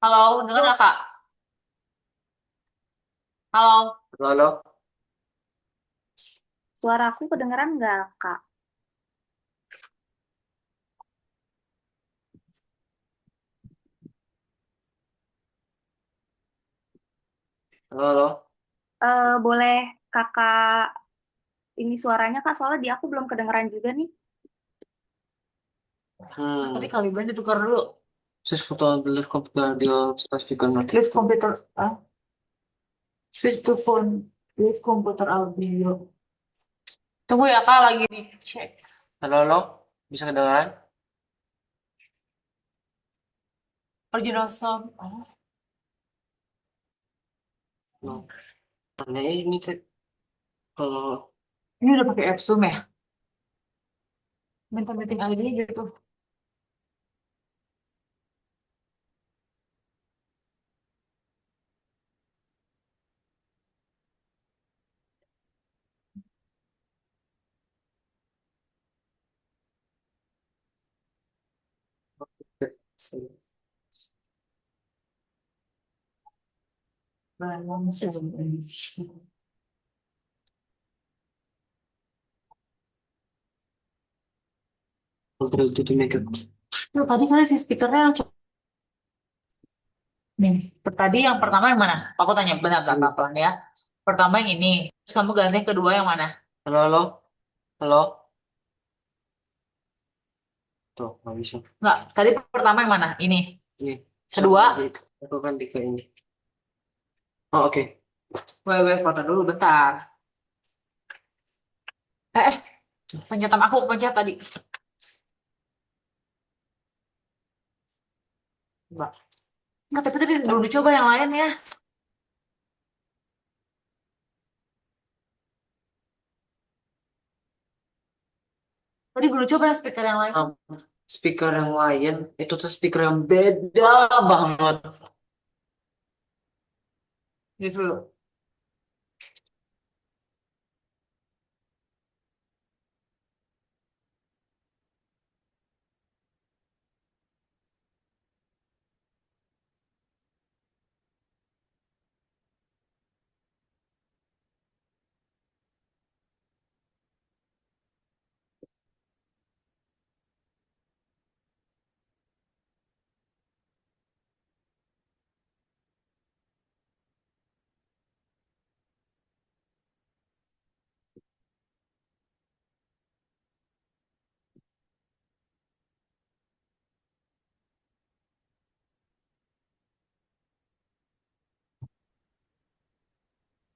Halo, dengar nggak Kak? Halo, Halo, halo, Suaraku kedengeran nggak, Kak? halo, halo. Boleh Kakak ini suaranya, Kak? Soalnya di aku belum kedengeran juga nih. tapi Hmm, kalian ditukar dulu. Sis foto beli komputer dia spesifikan nanti. Please computer, switch to phone. Please computer audio. Tunggu ya Kak, lagi dicek. Halo, halo, bisa kedengaran? Original sound. Oh, No. Aneh ini tuh kalau ini udah pakai app Zoom ya? Minta meeting ID gitu. Belum Zoom. filter itu makeup. Tuh, tadi kali si speakernya nih. Tadi yang pertama yang mana? Aku tanya benar-benar Hmm. pelan ya. Pertama yang ini. Terus kamu ganti yang kedua yang mana? Halo, halo, halo. Tuh, nggak bisa. Enggak, tadi pertama yang mana? Ini. Ini sama Kedua, gitu. Aku ganti ke ini. Oh, oke. WW foto dulu bentar. Eh, pencetam aku pencet tadi. Mbak. Enggak, tapi tadi belum dicoba yang lain ya. Tadi belum coba yang speaker yang lain. Um, Speaker yang lain itu tuh speaker yang beda banget. Gitu dulu.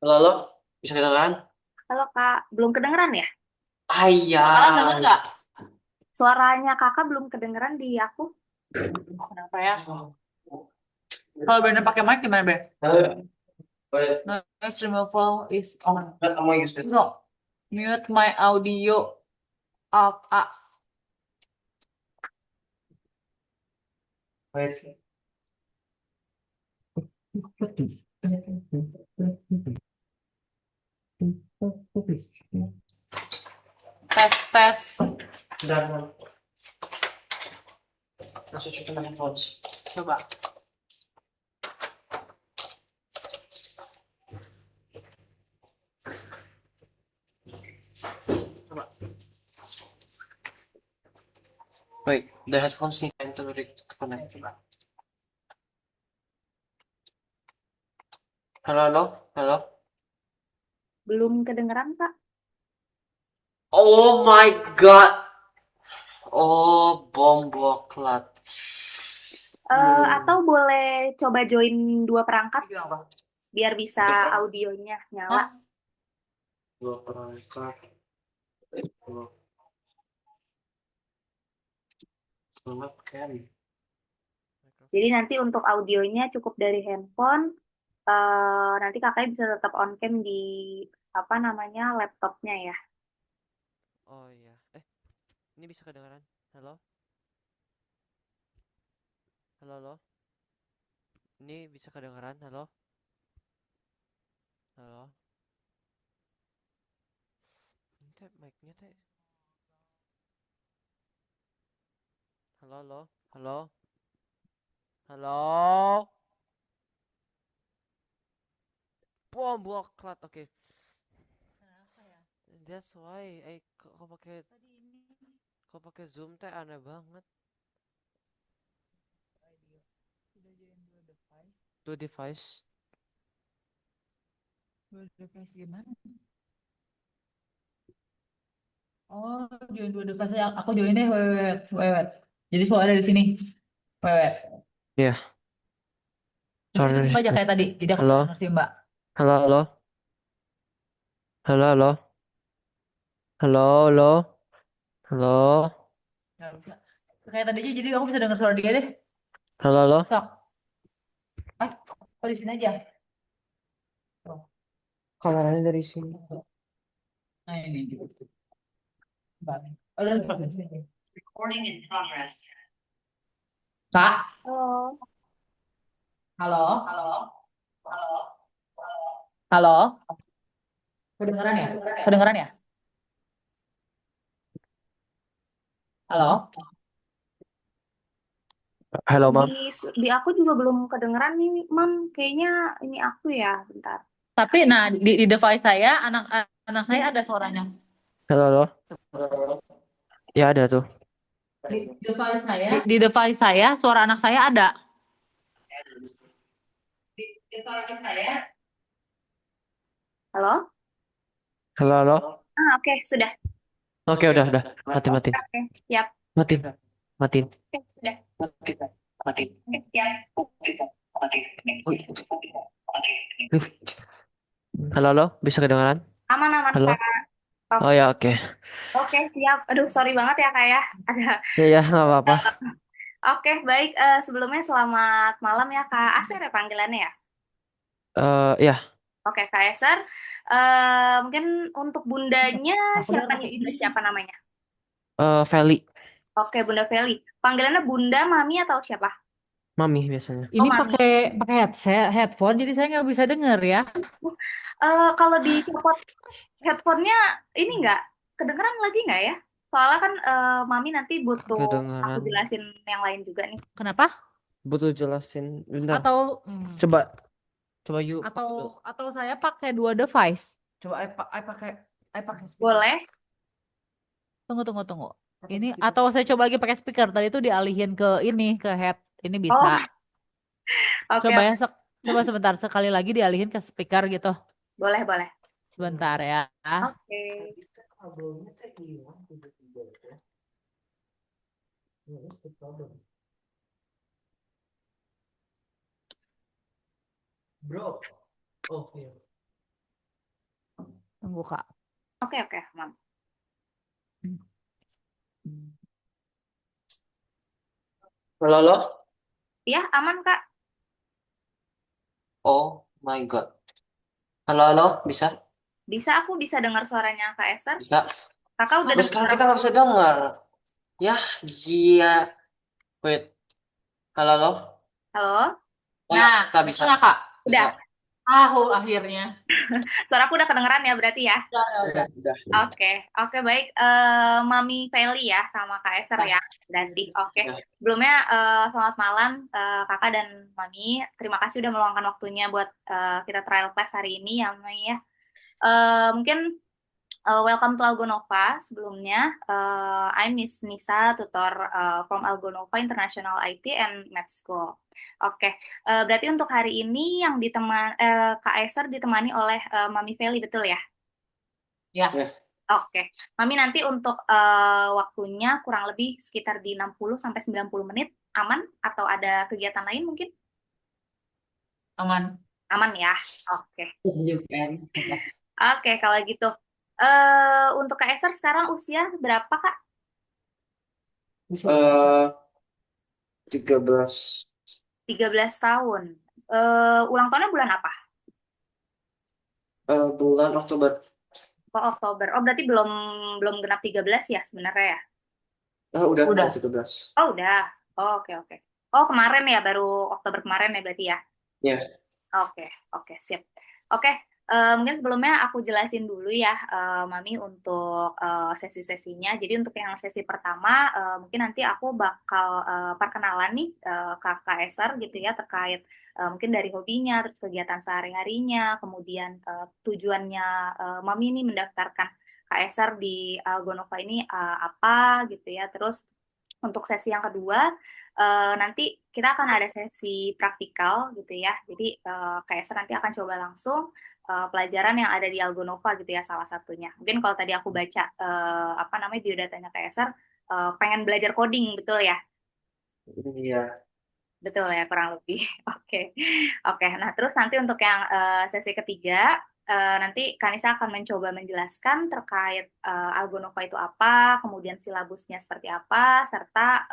Halo, halo, bisa kedengaran? Halo, Kak. Belum kedengeran ya? Sekarang Ayah. denger nggak? Suaranya Kakak belum kedengeran di aku. Kenapa ya? Kalau bener pakai mic gimana, Ben? Noise removal is on. Kamu use this. No. Mute my audio. Alt A. Wait. Tes, tes. Dan masuk ke handphone. Coba. Coba. Wait, the headphones need time to connect. Coba. Halo, halo, halo. Belum kedengeran, Kak. Oh my god. Oh, bom boklat. Atau boleh coba join dua perangkat Ini apa? biar bisa Udah kan? audionya nyala. Hah? Dua perangkat. Dua perangkat kan. Jadi nanti untuk audionya cukup dari handphone. Nanti kakaknya bisa tetap on cam di apa namanya laptopnya ya. Oh iya. Ini bisa kedengaran? Halo? Halo, halo? Ini bisa kedengaran? Halo? Halo? Ini teh mic-nya teh. Halo, halo? Halo? Halo? Oh, buaklat. Oke. That's why kau pakai Zoom teh aneh banget. Dua device. Dua device gimana? Oh, join dua device. Aku join deh, wewet, wewet. Jadi suara di sini, wewet. Iya. Nanti Soalnya tutup aja kayak tadi. Jadi aku Halo? denger sih Mbak. Halo, halo. Halo, halo. Halo, halo. Halo. Nggak bisa. Kayak tadi aja, jadi aku bisa dengar suara dia deh. Halo, halo. Sok. Kok di sini aja. Kameranya dari sini. Nah ini. Mbak. Oh, udah di sini. Recording in progress. Kak, Halo. halo, halo, halo, halo. Kedengeran ya? Kedengeran ya? Halo. Halo, Mam. Di aku juga belum kedengeran nih, Mam. Kayaknya ini aku ya, bentar. Tapi nah di device saya anak saya ada suaranya. Halo, halo. Ya ada tuh. Di device saya suara anak saya ada. Di device saya. Halo? Halo, halo. Oke, sudah. Oke, udah. Matiin. Oke, siap. Matiin. Oke, sudah. Mati. Oke, siap. Halo, halo. Bisa kedengaran? Aman, Halo? Kak. Oh ya, oke. Oke, siap. Aduh, sorry banget ya, Kak ya. Ada. Ya, nggak apa-apa. Oke, baik. Sebelumnya selamat malam ya, Kak Aser ya panggilannya ya? Ya. Oke, Kak Aser. Mungkin untuk bundanya Aku siapa dengar nih? pakai Bunda ini. siapa namanya? Feli. Oke, Bunda Feli. Panggilannya Bunda, Mami atau siapa? Mami biasanya. Ini Mami. pakai headphone, jadi saya nggak bisa denger ya. Kalau dicopot headphone-nya ini nggak kedengeran lagi nggak ya? Soalnya kan Mami nanti butuh aku Kedengeran. jelasin yang lain juga nih. Kenapa? Butuh jelasin. Bentar. Atau Coba yuk. atau saya pakai dua device. Coba I pakai speaker. Boleh? Tunggu. Ini atau saya coba lagi pakai speaker. Tadi itu dialihin ke head. Ini bisa. Oh, oke. Coba ya, coba sebentar sekali lagi dialihin ke speaker gitu. Boleh. Sebentar ya. Oke. Kabelnya tuh hilang tiba-tiba ya. What's the problem? Bro. Oh, iya. Tunggu Kak. Oke, Mam. Halo, halo. Ya, aman, Kak. Oh my God. Halo, bisa? Bisa, aku bisa dengar suaranya Kak Eser. Bisa. Kakak udah Terus sekarang kita nggak bisa dengar. Ya, iya. Wait. Halo. Halo? Oh ya, kita bisa. Nggak, Kak? Udah. Bisa. Akhirnya. Suaraku udah kedengeran ya berarti ya? Udah. Oke, baik. Mami Feli ya sama Kak Eser ya. Berarti, oke. Ya. Sebelumnya, selamat malam Kakak dan Mami. Terima kasih udah meluangkan waktunya buat kita trial class hari ini ya, Mami ya. Mungkin welcome to Algonova. Sebelumnya, I'm Miss Nisa, tutor from Algonova International IT and Med School. Oke, berarti untuk hari ini yang Kak Eser ditemani oleh Mami Feli, betul ya? Ya. Oke, Mami nanti untuk waktunya kurang lebih sekitar di 60-90 menit. Aman? Atau ada kegiatan lain mungkin? Aman. Aman ya? Oke. Oke, kalau gitu. Untuk Kak Eser sekarang usia berapa, Kak? 13. 13 tahun. Ulang tahunnya bulan apa? Bulan Oktober. Oh, Oktober. Oh, berarti belum genap 13 ya sebenarnya ya? Udah Udah. 13. Oh, udah. Oh, oke. Oh, kemarin ya, baru Oktober kemarin ya berarti ya? Iya. Oke, siap. Oke, Mungkin sebelumnya aku jelasin dulu ya, Mami, untuk sesi-sesinya. Jadi untuk yang sesi pertama, mungkin nanti aku bakal perkenalan nih ke Kak Eser gitu ya, terkait mungkin dari hobinya, terus kegiatan sehari-harinya, kemudian tujuannya Mami ini mendaftarkan Kak Eser di Algonova ini apa gitu ya. Terus untuk sesi yang kedua, nanti kita akan ada sesi praktikal gitu ya. Jadi Kak Eser nanti akan coba langsung pelajaran yang ada di Algonova gitu ya salah satunya. Mungkin kalau tadi aku baca apa namanya biodatanya Kak Eser, pengen belajar coding betul ya? Iya. Betul ya kurang lebih. Oke. Oke. Nah, terus nanti untuk yang sesi ketiga nanti Kanisa akan mencoba menjelaskan terkait Algonova itu apa, kemudian silabusnya seperti apa, serta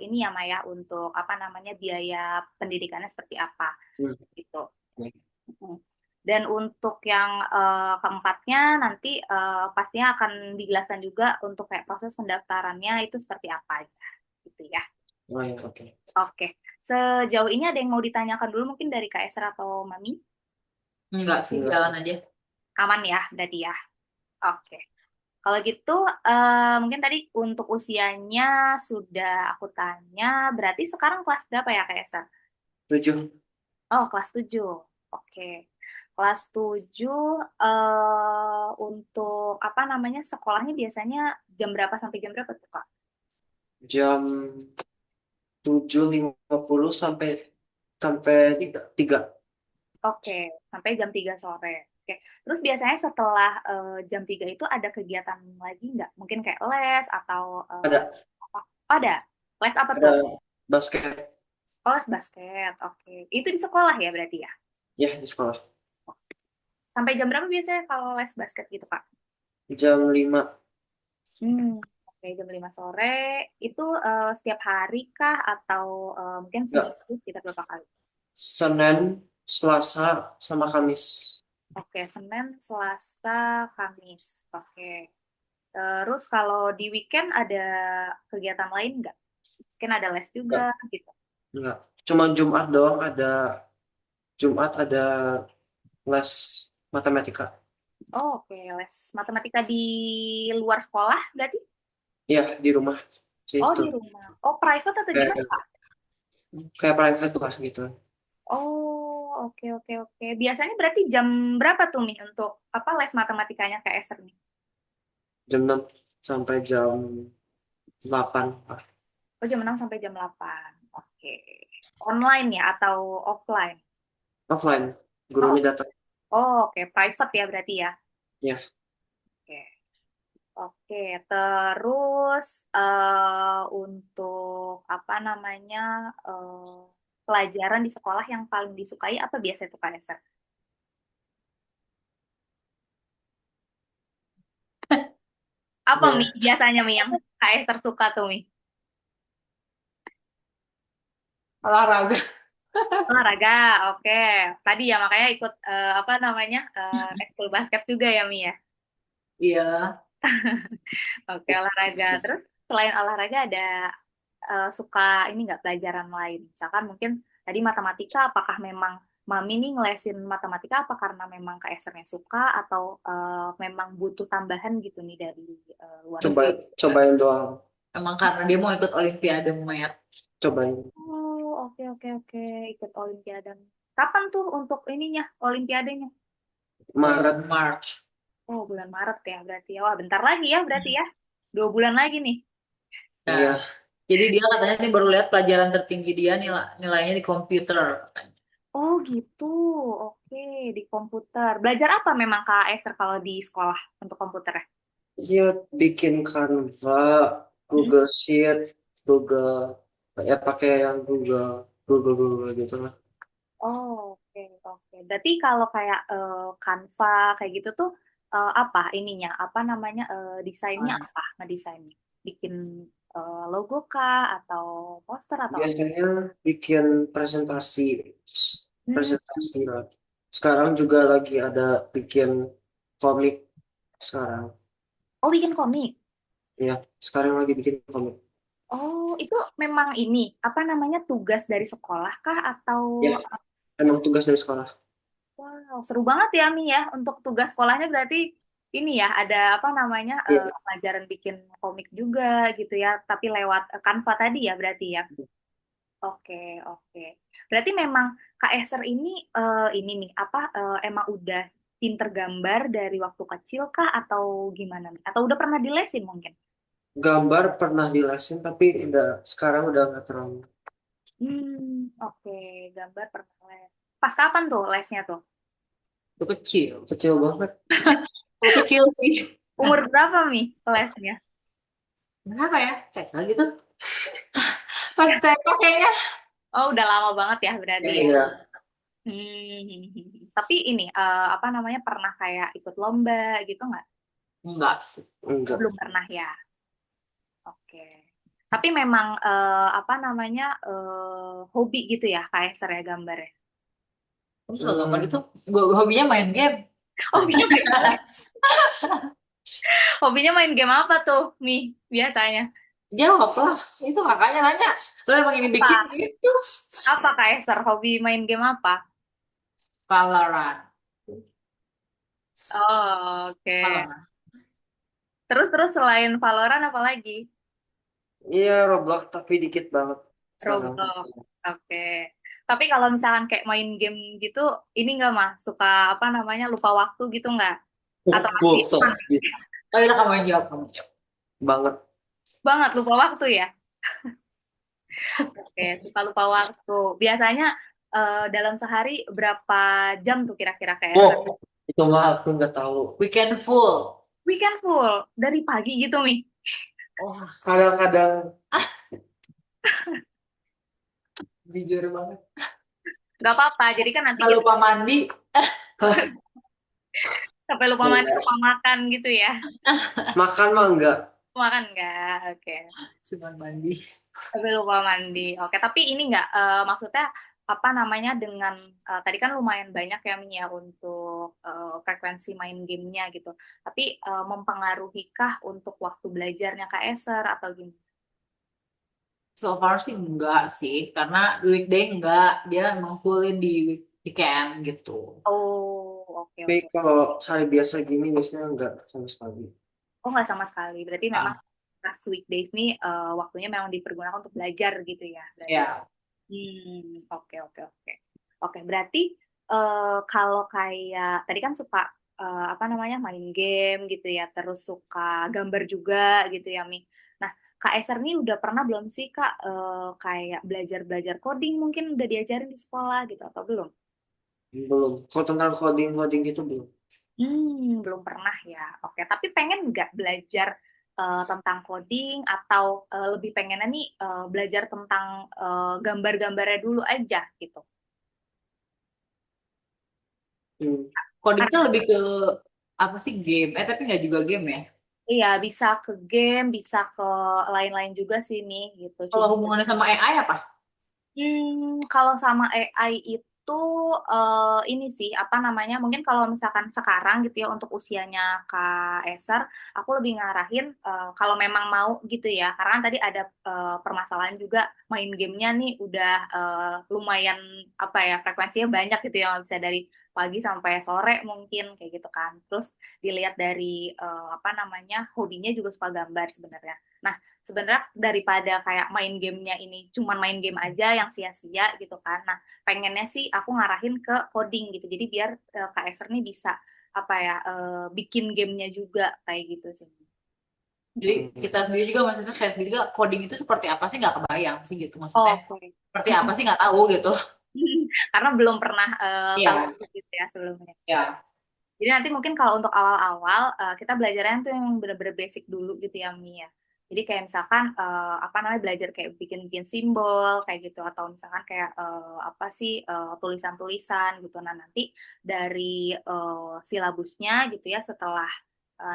ini ya Maya untuk apa namanya biaya pendidikannya seperti apa Hmm. gitu. Oke. Mm. Dan untuk yang keempatnya nanti pastinya akan dijelaskan juga untuk kayak proses pendaftarannya itu seperti apa aja gitu ya. Oh ya, oke. Oke, sejauh ini ada yang mau ditanyakan dulu mungkin dari Kak Esra atau Mami? Enggak sih, Enggak jalan sih. aja. Aman ya, berarti ya. Oke, kalau gitu mungkin tadi untuk usianya sudah aku tanya, berarti sekarang kelas berapa ya Kak Esra? 7. Oh, kelas 7. Oke. Kelas 7 untuk apa namanya sekolahnya biasanya jam berapa sampai jam berapa tuh Kak? Jam 7.50 sampai sampai 3. Oke, sampai jam 3 sore. Oke. Terus biasanya setelah jam 3 itu ada kegiatan lagi nggak? Mungkin kayak les atau Ada apa? Oh, ada. Les apa ada tuh? basket Oh, les basket. Oke. Itu di sekolah ya berarti ya? ya di sekolah. Sampai jam berapa biasanya kalau les basket gitu, Kak? Jam 5. Oke, jam 5 sore. Itu setiap hari kah? Atau mungkin Enggak, seminggu kita berapa kali? Senin, Selasa, sama Kamis. Oke, Senin, Selasa, Kamis. Oke. Terus kalau di weekend ada kegiatan lain nggak? Mungkin ada les Enggak, juga gitu. enggak. Cuma Jumat doang ada les matematika. Oh, oke, les matematika di luar sekolah berarti? Ya, di rumah sih Oh, itu. di rumah. Oh, private atau gimana, Kayak Pak? kayak private lah gitu. Oh, oke, oke, oke. Biasanya berarti jam berapa tuh, Mi, untuk apa les matematikanya kayak Eser nih? Jam 6 sampai jam 8. Oh, jam 6 sampai jam 8. Oke. Online ya atau offline? Offline. Oh, Gurunya datang. oke. Private ya berarti ya? Ya, Oke. Oke, terus untuk apa namanya pelajaran di sekolah yang paling disukai apa biasa itu Kak Eser? Apa Mi ya. biasanya Mi yang Kak Eser suka tuh Mi? Olahraga. Olahraga, oke. Tadi ya makanya ikut apa namanya ekskul basket juga ya Mi ya. Iya. Oke, olahraga. Terus selain olahraga ada suka ini nggak pelajaran lain? Misalkan mungkin tadi matematika, apakah memang Mami nih ngelesin matematika apa karena memang Kak Esernya suka atau memang butuh tambahan gitu nih dari luar Terus sekolah? Cobain doang. emang karena dia mau ikut Olimpiade Mayat. Cobain. Oh, oke, oke, oke. Ikut Olimpiade. Kapan tuh untuk ininya, Olimpiadenya? Maret. March. Oh, bulan Maret ya berarti ya. Wah, bentar lagi ya berarti ya. 2 bulan lagi nih. Ya. Iya. Jadi dia katanya nih baru lihat pelajaran tertinggi dia nilainya di komputer. Oh gitu, oke di komputer. Belajar apa memang Kak Esther kalau di sekolah untuk komputer ya? Iya, bikin Canva, Mm-mm. Google Sheet, Google, ya pakai yang Google gitu lah. Oh, oke, oke. Berarti kalau kayak Canva kayak gitu tuh apa ininya? Apa namanya? Desainnya apa? Ngedesainnya? Bikin logo kah atau poster atau apa? Biasanya bikin presentasi, Hmm. presentasi lah. Sekarang juga lagi ada bikin komik sekarang. Oh, bikin komik. Ya, sekarang lagi bikin komik. Oh, itu memang ini apa namanya tugas dari sekolah kah atau Ya, emang tugas dari sekolah. wah, Wow, seru banget ya Mi ya. Untuk tugas sekolahnya berarti ini ya ada apa namanya Iya. pelajaran bikin komik juga gitu ya. Tapi lewat Canva tadi ya berarti ya. Oke, oke. Berarti memang Kak Eser ini nih apa emang udah pinter gambar dari waktu kecil kah atau gimana? Atau udah pernah dilesin mungkin? Gambar pernah dilesin tapi sekarang udah nggak terlalu. Oke, gambar pernah les. Pas kapan tuh lesnya tuh? Itu kecil. Kecil banget. Itu kecil sih. Umur berapa Mi lesnya? Kenapa ya? TK gitu. Pas TK kayaknya. Oh, udah lama banget ya berarti ya. Iya. Tapi ini apa namanya pernah kayak ikut lomba gitu nggak? Enggak sih. Enggak. Belum pernah ya. Oke. Tapi memang apa namanya hobi gitu ya Kak Eser ya gambar ya. Aku suka gambar gitu. Gue hobinya main game. Hobinya main hobinya main game apa tuh Mi biasanya? Jawab lah. Itu makanya nanya. Soalnya emang ini bikin gitu. Apa Kak Eser hobi main game apa? Valorant. Oh, oke. Valorant. Terus selain Valorant apa lagi? Iya, Roblox tapi dikit banget sekarang. Roblox. Oke. Tapi kalau misalkan kayak main game gitu, ini nggak mah suka apa namanya lupa waktu gitu nggak? Atau masih Bullshit. Oh iya, kamu yang jawab. Kamu jawab. Banget. banget lupa waktu ya? Oke, suka lupa waktu. Biasanya dalam sehari berapa jam tuh kira-kira kayak Oh, itu mah aku nggak tahu. Weekend full. weekend full dari pagi gitu Mi? Oh, kadang-kadang Jujur banget. Nggak apa-apa. Jadi kan nanti Kalau lupa mandi. sampai lupa mandi, lupa makan gitu ya? makan mah enggak. Makan nggak? Oke. Cuma mandi. Tapi lupa mandi. Oke, tapi ini nggak maksudnya apa namanya dengan tadi kan lumayan banyak ya Mi ya untuk frekuensi main gamenya gitu. Tapi mempengaruhi kah untuk waktu belajarnya Kak Eser atau gimana? So far sih enggak sih. Karena weekday enggak. Dia emang fullin di weekend gitu. Oh, oke Tapi oke. kalau hari biasa gini biasanya enggak sama sekali. Oh, nggak sama sekali. Berarti memang pas weekdays nih waktunya memang dipergunakan untuk belajar gitu ya. Berarti. Ya. Oke oke oke. Oke, berarti kalau kayak tadi kan suka apa namanya main game gitu ya, terus suka gambar juga gitu ya Mi. Nah, Kak Eser nih udah pernah belum sih Kak kayak belajar coding mungkin udah diajarin di sekolah gitu atau belum? Belum. Kalau tentang coding gitu belum. Belum pernah ya. Oke, tapi pengen nggak belajar tentang coding atau lebih pengennya nih belajar tentang gambar-gambarnya dulu aja gitu. Hmm. Coding itu lebih ke apa sih game? Tapi nggak juga game ya. Iya, bisa ke game, bisa ke lain-lain juga sih nih gitu. Kalau Cuma hubungannya sama AI apa? kalau sama AI itu ini sih apa namanya? Mungkin kalau misalkan sekarang gitu ya untuk usianya Kak Eser, aku lebih ngarahin kalau memang mau gitu ya. Karena kan tadi ada permasalahan juga main gamenya nih udah lumayan apa ya frekuensinya banyak gitu ya, bisa dari pagi sampai sore mungkin kayak gitu kan. Terus dilihat dari apa namanya hobinya juga suka gambar sebenarnya. Nah, sebenarnya daripada kayak main gamenya ini cuman main game aja yang sia-sia gitu kan. Nah, pengennya sih aku ngarahin ke coding gitu. Jadi biar Kak Eser nih bisa apa ya bikin gamenya juga kayak gitu sih. Jadi kita sendiri juga maksudnya saya sendiri juga coding itu seperti apa sih nggak kebayang sih gitu Oh, maksudnya. oke. Seperti apa sih nggak tahu gitu. Karena belum pernah Iya. tahu gitu ya sebelumnya. Ya. Jadi nanti mungkin kalau untuk awal-awal kita belajarnya tuh yang bener-bener basic dulu gitu ya Mi ya. Jadi kayak misalkan apa namanya belajar kayak bikin-bikin simbol kayak gitu atau misalkan kayak apa sih tulisan-tulisan gitu. Nah nanti dari silabusnya gitu ya setelah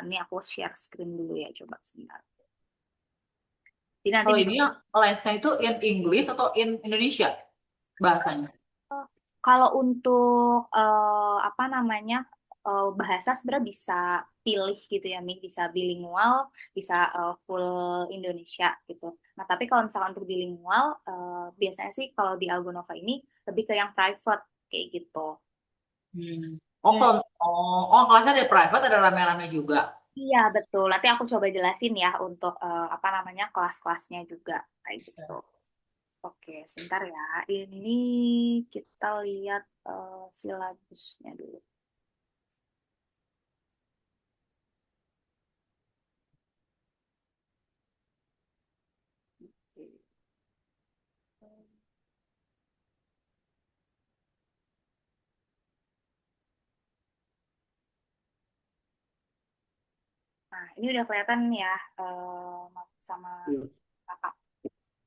ini aku share screen dulu ya coba sebentar. Jadi nanti Kalau ini lesnya itu in English atau in Indonesia bahasanya? kalau untuk apa namanya bahasa sebenarnya bisa pilih gitu ya Mi, bisa bilingual, bisa full Indonesia gitu. Nah tapi kalau misalkan untuk bilingual, biasanya sih kalau di Algonova ini lebih ke yang private kayak gitu. Oh, Hmm. kalau kelasnya ada private, ada rame-rame juga. Iya, betul. Nanti aku coba jelasin ya untuk apa namanya kelas-kelasnya juga kayak gitu. Oke, sebentar ya. Ini kita lihat silabusnya dulu. Oke. Nah, ini udah kelihatan ya sama kakak.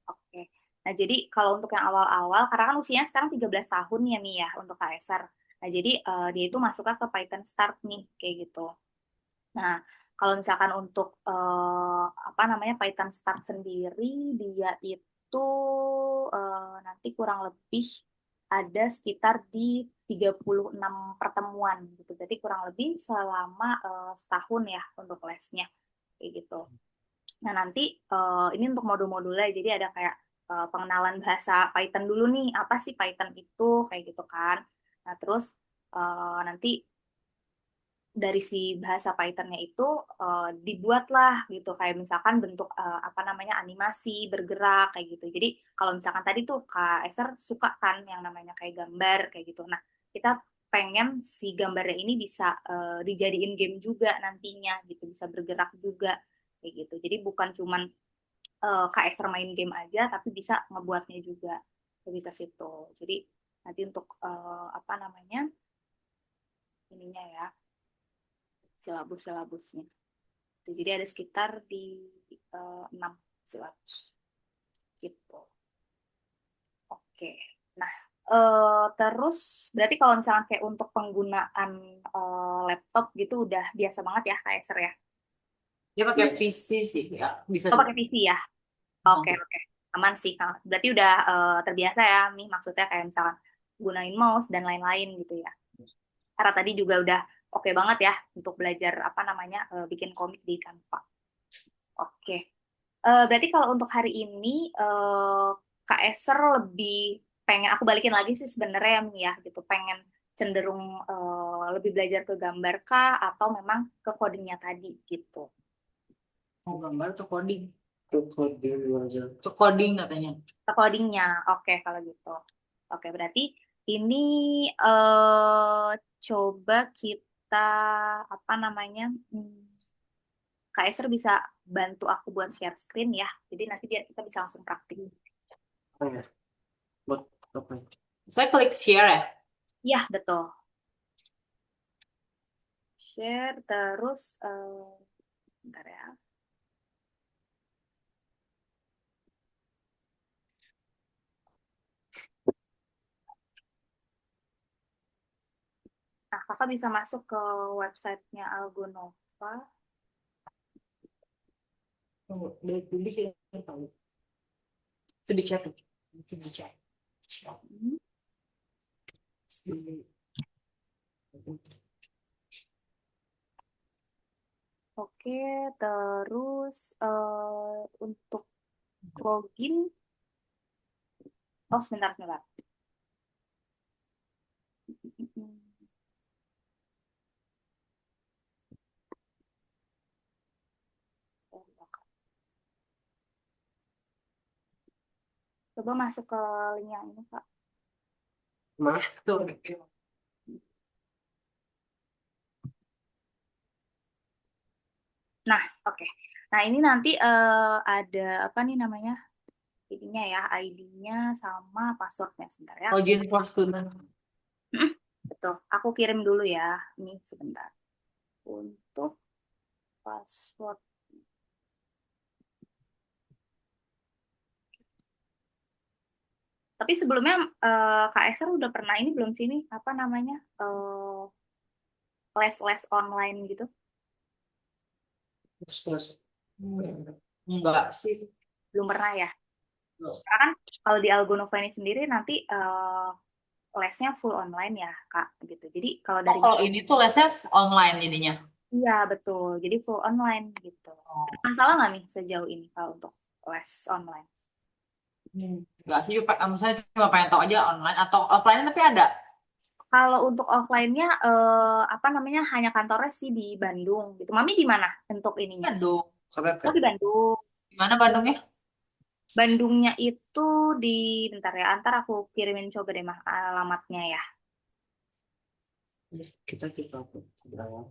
Oke. Nah, jadi kalau untuk yang awal-awal, karena kan usianya sekarang 13 tahun ya, Mi ya, untuk KSR. Nah, jadi dia itu masuknya ke Python Start nih, kayak gitu. Nah, kalau misalkan untuk apa namanya Python Start sendiri, dia itu nanti kurang lebih ada sekitar di 36 pertemuan gitu. Jadi kurang lebih selama setahun ya untuk lesnya kayak gitu. Nah, nanti ini untuk modul-modulnya, jadi ada kayak pengenalan bahasa Python dulu nih, apa sih Python itu, kayak gitu kan. Nah, terus nanti dari si bahasa Python-nya itu dibuatlah gitu, kayak misalkan bentuk apa namanya animasi, bergerak, kayak gitu. Jadi kalau misalkan tadi tuh Kak Eser suka kan yang namanya kayak gambar, kayak gitu. Nah, kita pengen si gambarnya ini bisa dijadiin game juga nantinya gitu, bisa bergerak juga kayak gitu. Jadi bukan cuman Kak Ekser main game aja, tapi bisa ngebuatnya juga lebih ke situ. Jadi nanti untuk apa namanya ininya ya silabusnya. Jadi ada sekitar di 6 silabus gitu. Oke. Nah, terus berarti kalau misalnya kayak untuk penggunaan laptop gitu udah biasa banget ya Kak Ekser ya? Dia pakai PC sih, ya bisa Oh, sih. pakai PC ya? Oke, oke. Aman sih, Kak. Berarti udah terbiasa ya, Mi. Maksudnya kayak misalkan gunain mouse dan lain-lain gitu ya. Karena tadi juga udah oke banget ya untuk belajar apa namanya bikin komik di Canva. Oke. Berarti kalau untuk hari ini Kak Eser lebih pengen aku balikin lagi sih sebenarnya ya, Mi ya gitu. Pengen cenderung lebih belajar ke gambar kah atau memang ke codingnya tadi gitu. Mau gambar atau coding? Coding aja. Ke coding katanya. Ke codingnya, oke kalau gitu. Oke, berarti ini coba kita apa namanya? Kak Esther bisa bantu aku buat share screen ya. Jadi nanti biar kita bisa langsung praktik. Oh ya, buat apa? Saya klik share ya. Iya, betul. Share terus bentar ya. Nah, kakak bisa masuk ke websitenya Algonova. Oh, dari dulu sih tahu. Itu di chat tuh. Itu di chat. Hmm. Oke, terus untuk login, oh sebentar. Coba masuk ke link yang ini, Kak. Mana? Tuh. Nah, oke. Nah, ini nanti ada apa nih namanya? Ininya ya, ID-nya sama passwordnya sebentar ya. Login for student. Betul. Aku kirim dulu ya. Ini sebentar. Untuk password. Tapi sebelumnya Kak Esther udah pernah ini belum sih nih? Apa namanya? Les-les online gitu? Terus Enggak sih. Belum pernah ya? Belum. Karena kan kalau di Algonova ini sendiri nanti lesnya full online ya, Kak, gitu. Jadi kalau Oh, dari kalau ini tuh lesnya online jadinya. iya betul, jadi full online gitu. Oh. Masalah nggak nih sejauh ini kalau untuk les online? Enggak sih, maksudnya cuma pengen tahu aja online atau offline tapi ada. Kalau untuk offline-nya, apa namanya, hanya kantornya sih di Bandung gitu. Mami di mana untuk ininya? Bandung. KBP. Oh, di Bandung. Gimana Bandungnya? Bandungnya itu di, bentar ya, antar aku kirimin coba deh mah alamatnya ya. Kita kita berapa?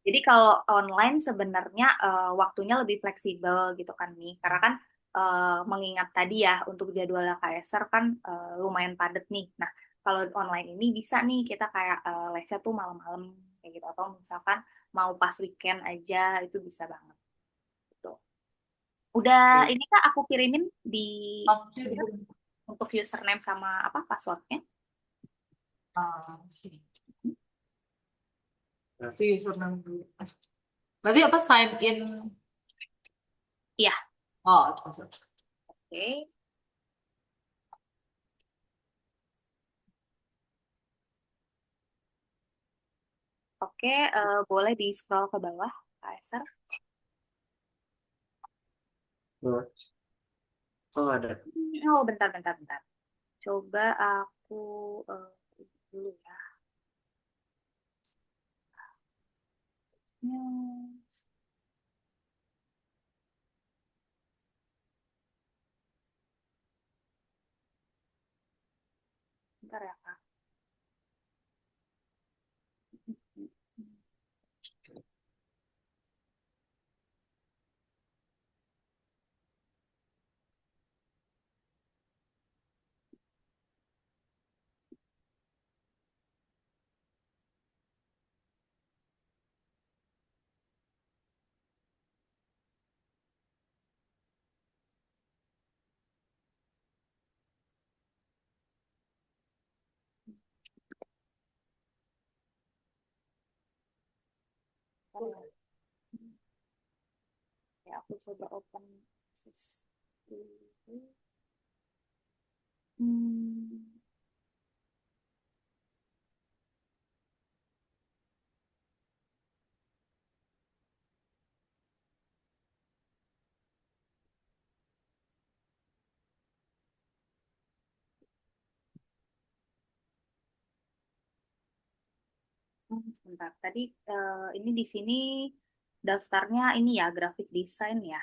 Jadi kalau online sebenarnya waktunya lebih fleksibel gitu kan nih, karena kan mengingat tadi ya untuk jadwalnya KSR kan lumayan padat nih. Nah kalau online ini bisa nih kita kayak lesnya tuh malam-malam kayak gitu, atau misalkan mau pas weekend aja itu bisa banget. Gitu. Udah ini Kak aku kirimin di untuk username sama apa passwordnya. Sini. Berarti username dulu. Berarti apa sign in? Iya, Oh, itu. oke. Oke, boleh di scroll ke bawah, KSR. Oh ada. Oh, bentar, bentar, bentar. Coba aku dulu ya. Hmm, bentar ya, Kak. Bentar ya. Ya, aku coba open sis dulu. Hmm, sebentar. Tadi ini di sini daftarnya ini ya, graphic design ya,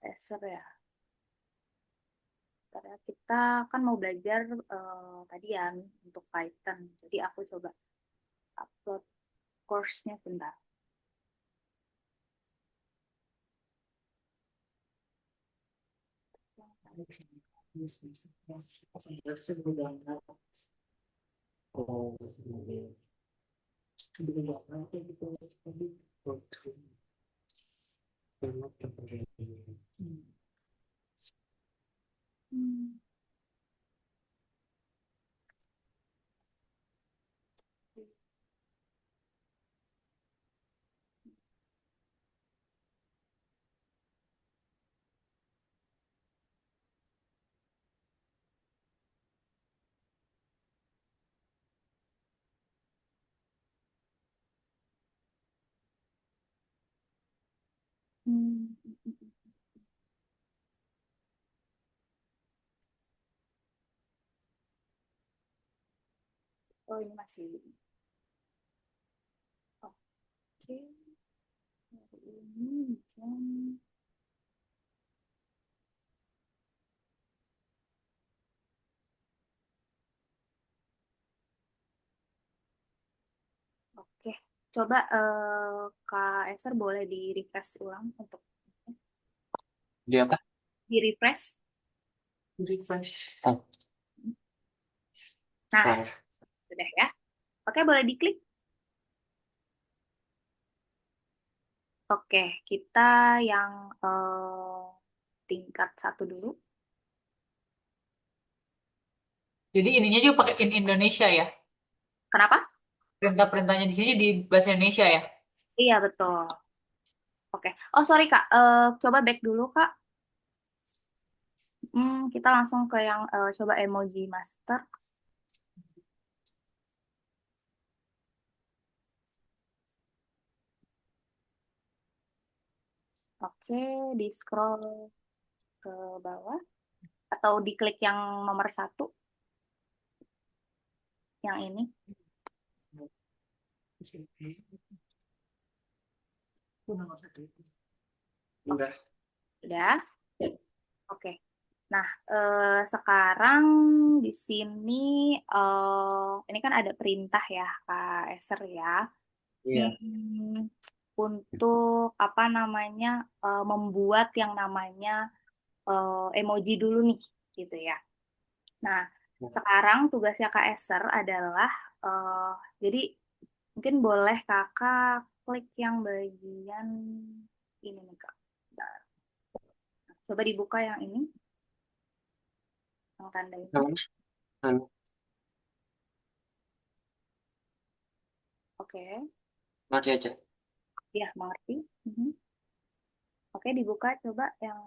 Eser ya. Bentar ya. Kita kan mau belajar tadi ya untuk Python. Jadi aku coba upload course-nya bentar. Oh. Hmm. Hmm. Oh, ini masih. Oke. Hari ini jam. Oke. Coba Kak Eser boleh di refresh ulang untuk Dia apa? di refresh. Refresh. Oh. Nah, Oh. sudah ya. Oke, boleh diklik. Oke, kita yang tingkat 1 dulu. Jadi ininya juga pakai in Indonesia ya. Kenapa? Perintah-perintahnya di sini di bahasa Indonesia ya. Iya, betul. Oke. Oh, sorry Kak. Coba back dulu Kak. Kita langsung ke yang coba emoji master. Oke, di scroll ke bawah atau diklik yang nomor 1. yang ini? Udah. Udah? Oke. Nah, sekarang di sini ini kan ada perintah ya, Kak Eser ya. Iya. Untuk apa namanya membuat yang namanya emoji dulu nih, gitu ya. Nah, sekarang tugasnya Kak Eser adalah jadi mungkin boleh Kakak klik yang bagian ini nih Kak. Bentar. Coba dibuka yang ini, yang tanda ini. Anu, Oke, mati aja. ya mengerti. Oke, dibuka coba yang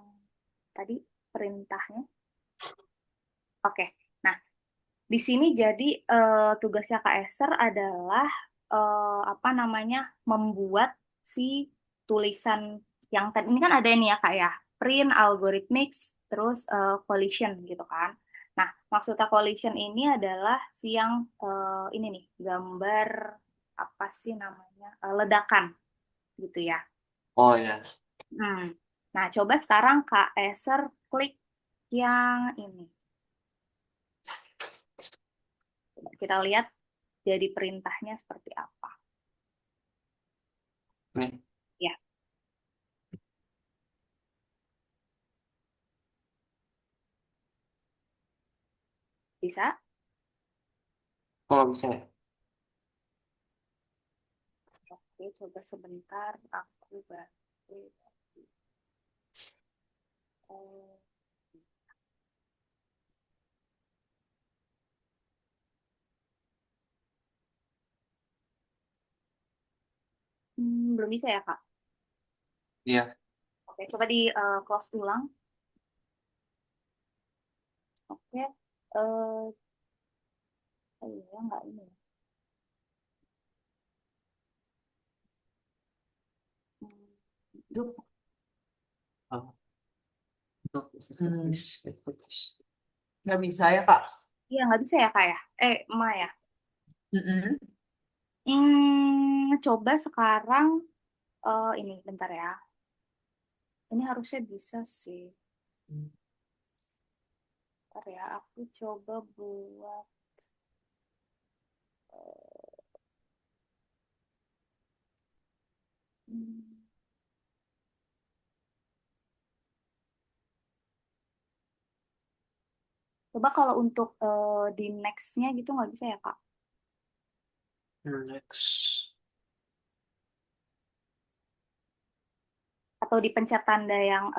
tadi perintahnya. Oke, nah di sini jadi tugasnya Kak Eser adalah apa namanya membuat si tulisan yang tadi ini kan ada ini ya Kak ya, print, algorithmics, terus collision gitu kan. Nah, maksudnya collision ini adalah si yang ini nih gambar apa sih namanya ledakan gitu ya. Oh ya. Nah, coba sekarang Kak Eser klik yang ini. Coba kita lihat jadi perintahnya seperti apa. Nih. Ya, bisa? Kok nggak bisa ya? Oke, coba sebentar aku bantu. Oh, belum bisa ya, Kak? Iya. Oke, coba di close ulang. Oke, iya nggak ini ya. Hmm, Oh. Nggak bisa ya, Kak? Iya, nggak bisa ya, Kak ya? Ma ya. Mm-mm. Coba sekarang ini bentar ya. Ini harusnya bisa sih. Bentar ya, aku coba buat hmm, coba kalau untuk di next-nya gitu nggak bisa ya, Kak? Next. Atau dipencet tanda yang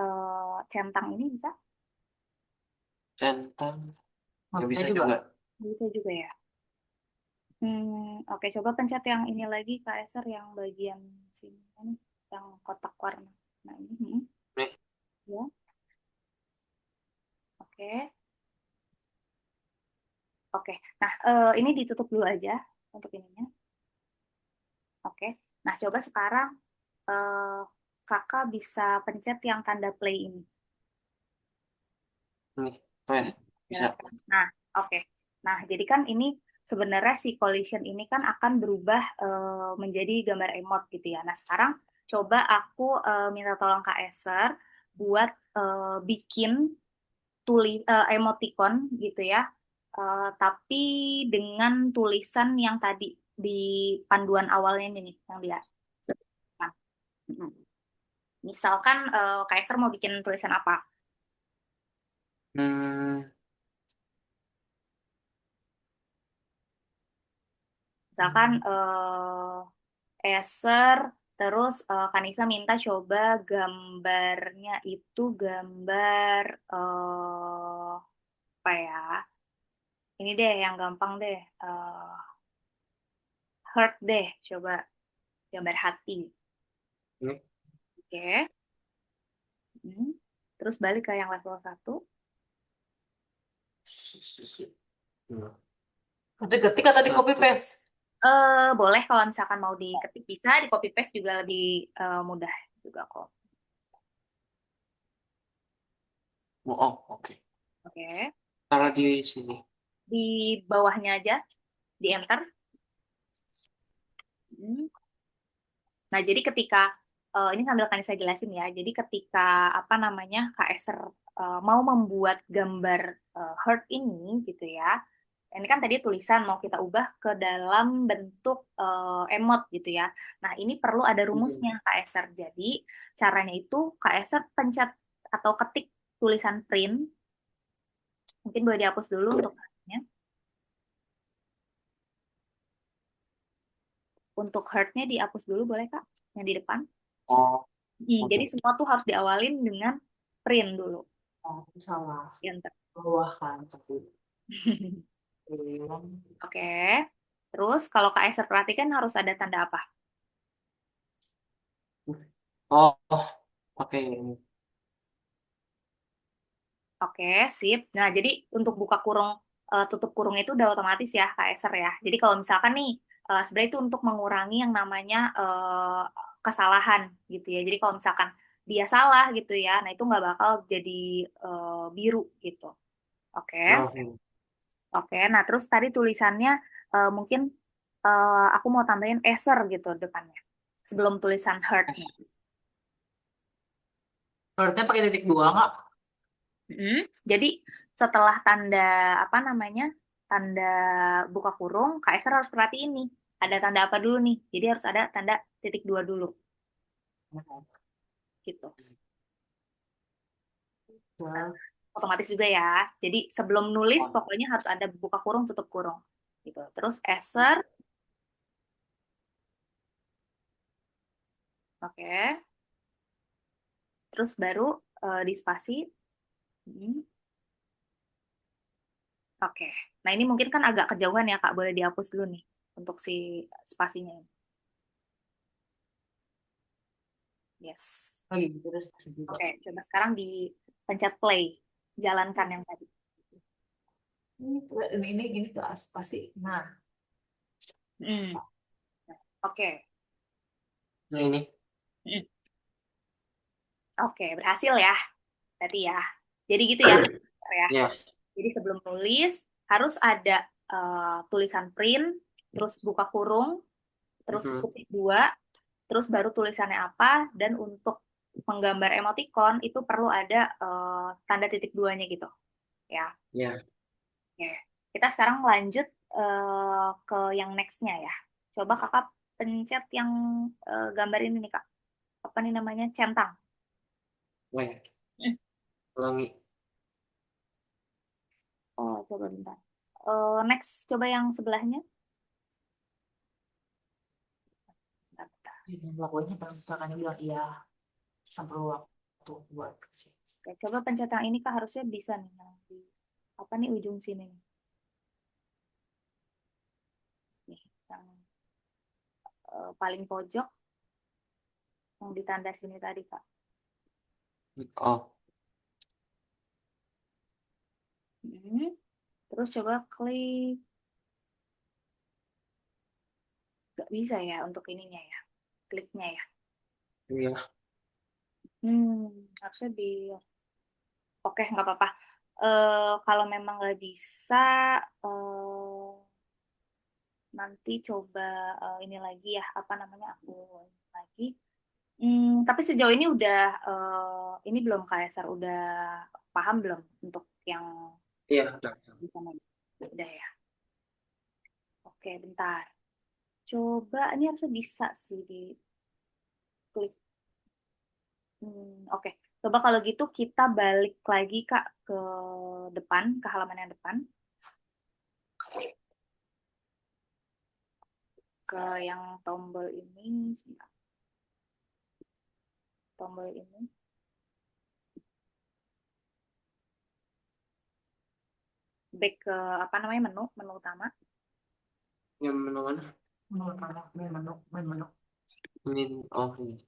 centang ini bisa? Centang. Nggak Nggak bisa bisa juga. juga. Bisa juga ya. Oke, coba pencet yang ini lagi, Kak Eser, yang bagian sini kan, yang kotak warna. Nah ini, Nih. ya, oke, oke. Nah ini ditutup dulu aja untuk ininya. Oke. Nah coba sekarang eh, kakak bisa pencet yang tanda play ini. Nih. Oh ya. Bisa. Nah, oke. Nah, jadi kan ini sebenarnya si collision ini kan akan berubah menjadi gambar emot gitu ya. Nah, sekarang coba aku minta tolong Kak Eser buat bikin emoticon gitu ya. Tapi dengan tulisan yang tadi di panduan awalnya ini nih, yang dia. Nah, misalkan Kak Eser mau bikin tulisan apa? Hmm. Misalkan Acer, terus Kanisa minta coba gambarnya itu gambar apa ya? Ini deh yang gampang deh, heart deh, coba gambar hati. Nih. Oke. Terus balik ke yang level 1. Ketik-ketik atau di copy paste? Boleh kalau misalkan mau diketik bisa, di copy paste juga lebih mudah juga kok. Oh, oke. Oke. Taruh di sini. Di bawahnya aja. di enter. Hmm. Nah, jadi ketika ini sambil kan saya jelasin ya. Jadi ketika apa namanya KSR mau membuat gambar heart ini gitu ya. Ini kan tadi tulisan mau kita ubah ke dalam bentuk emot gitu ya. Nah, ini perlu ada rumusnya KSR. Jadi caranya itu KSR pencet atau ketik tulisan print. Mungkin boleh dihapus dulu untuk heart-nya dihapus dulu boleh Kak? Yang di depan. Oh, Jadi oke. semua tuh harus diawalin dengan print dulu. Oh, aku salah. Enter. Bawah kan, tapi belum. Oke. Terus kalau KSR perhatikan harus ada tanda apa? Oh, oke. Oke, sip. Nah, jadi untuk buka kurung, tutup kurung itu udah otomatis ya KSR ya. Jadi kalau misalkan nih, sebenarnya itu untuk mengurangi yang namanya kesalahan gitu ya. Jadi kalau misalkan dia salah gitu ya, nah itu nggak bakal jadi biru gitu. Oke. Oke. Oke, nah terus tadi tulisannya mungkin aku mau tambahin Acer gitu depannya. Sebelum tulisan heart-nya. Berarti pakai titik dua nggak? Jadi setelah tanda apa namanya? Tanda buka kurung, KSR harus perhatiin nih. Ada tanda apa dulu nih? Jadi harus ada tanda titik dua dulu gitu. Ya. Otomatis juga ya. Jadi sebelum nulis pokoknya harus ada buka kurung tutup kurung gitu. Terus Acer. Oke. Terus baru di spasi. Oke. Nah, ini mungkin kan agak kejauhan ya, Kak. Boleh dihapus dulu nih untuk si spasinya ini. Yes. Lagi gitu terus spasi juga. Oke, coba sekarang dipencet play. Jalankan yang tadi. Ini gini tuh spasi. Nah, Oke. Nah, ini. Oke, berhasil ya. Berarti ya. Jadi gitu ya. Ya. Jadi sebelum nulis harus ada tulisan print, terus buka kurung, terus titik dua, terus baru tulisannya apa, dan untuk menggambar emoticon itu perlu ada tanda titik duanya gitu. Ya. Ya. Oke. Kita sekarang lanjut ke yang next-nya ya. Coba kakak pencet yang gambar ini nih kak. Apa nih namanya? Centang. Wait. Ulangi. Oh, coba bentar. Next, coba yang sebelahnya. Lakuinnya kakaknya bilang iya. Sampai waktu buat sih. Oke, coba pencet yang ini kak harusnya bisa nih. Apa nih ujung sini? Nih, yang paling pojok. Yang ditanda sini tadi kak. Oh. Terus coba klik. Gak bisa ya untuk ininya ya. Kliknya ya. Iya. Harusnya di... Oke, nggak apa-apa. Kalau memang nggak bisa, nanti coba ini lagi ya, apa namanya, aku lagi. Tapi sejauh ini udah, ini belum Kaisar, udah paham belum untuk yang Iya, udah. udah ya. Oke, bentar. Coba, ini harusnya bisa sih di klik. Oke, coba kalau gitu kita balik lagi Kak ke depan, ke halaman yang depan. Ke yang tombol ini, sebentar. Tombol ini. Back ke apa namanya menu utama. Yang menu mana? Menu. Oh, ini.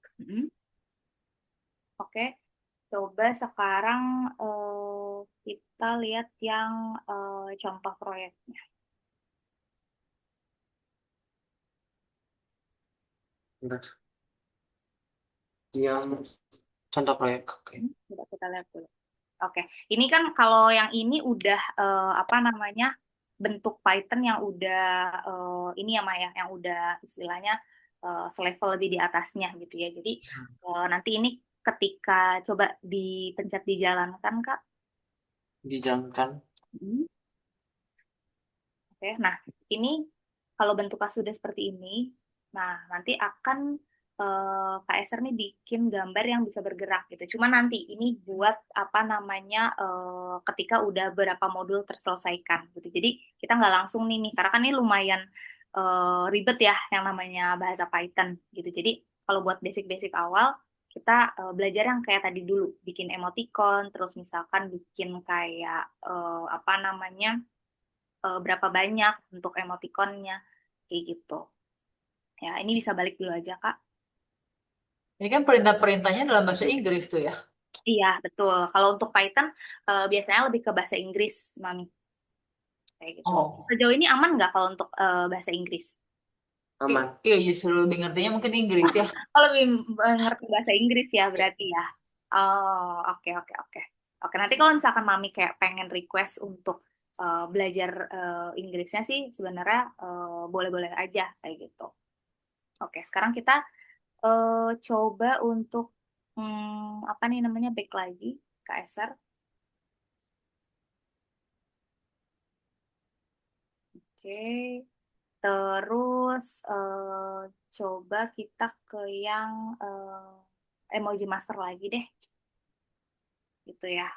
Oke, coba sekarang kita lihat yang contoh proyeknya. Bentar. Yang contoh proyek. Oke. Coba kita lihat dulu. Oke, ini kan kalau yang ini udah apa namanya bentuk Python yang udah ini ya Maya, yang udah istilahnya selevel lebih di atasnya gitu ya. Jadi nanti ini ketika coba dipencet dijalankan Kak. Dijalankan. Hmm. Oke, nah ini kalau bentuknya sudah seperti ini, nah nanti akan Kak Eser nih bikin gambar yang bisa bergerak gitu. Cuma nanti ini buat apa namanya ketika udah beberapa modul terselesaikan gitu. Jadi kita nggak langsung nih, karena kan ini lumayan ribet ya yang namanya bahasa Python gitu. Jadi kalau buat basic-basic awal kita belajar yang kayak tadi dulu, bikin emoticon, terus misalkan bikin kayak apa namanya berapa banyak untuk emoticonnya kayak gitu. Ya, ini bisa balik dulu aja, Kak. Ini kan perintah-perintahnya dalam bahasa Inggris tuh ya. Iya, betul. Kalau untuk Python biasanya lebih ke bahasa Inggris, Mami. Kayak gitu. Oh, Sejauh ini aman nggak kalau untuk bahasa Inggris? Aman. iya justru lebih ngertinya mungkin Inggris ya. Oh, lebih ngerti bahasa Inggris ya berarti ya. Oh, oke, oke, oke. Oke, nanti kalau misalkan Mami kayak pengen request untuk belajar Inggrisnya sih sebenarnya boleh-boleh aja kayak gitu. Oke, sekarang kita coba untuk apa nih namanya back lagi KSR. Oke, terus coba kita ke yang emoji master lagi deh, gitu ya.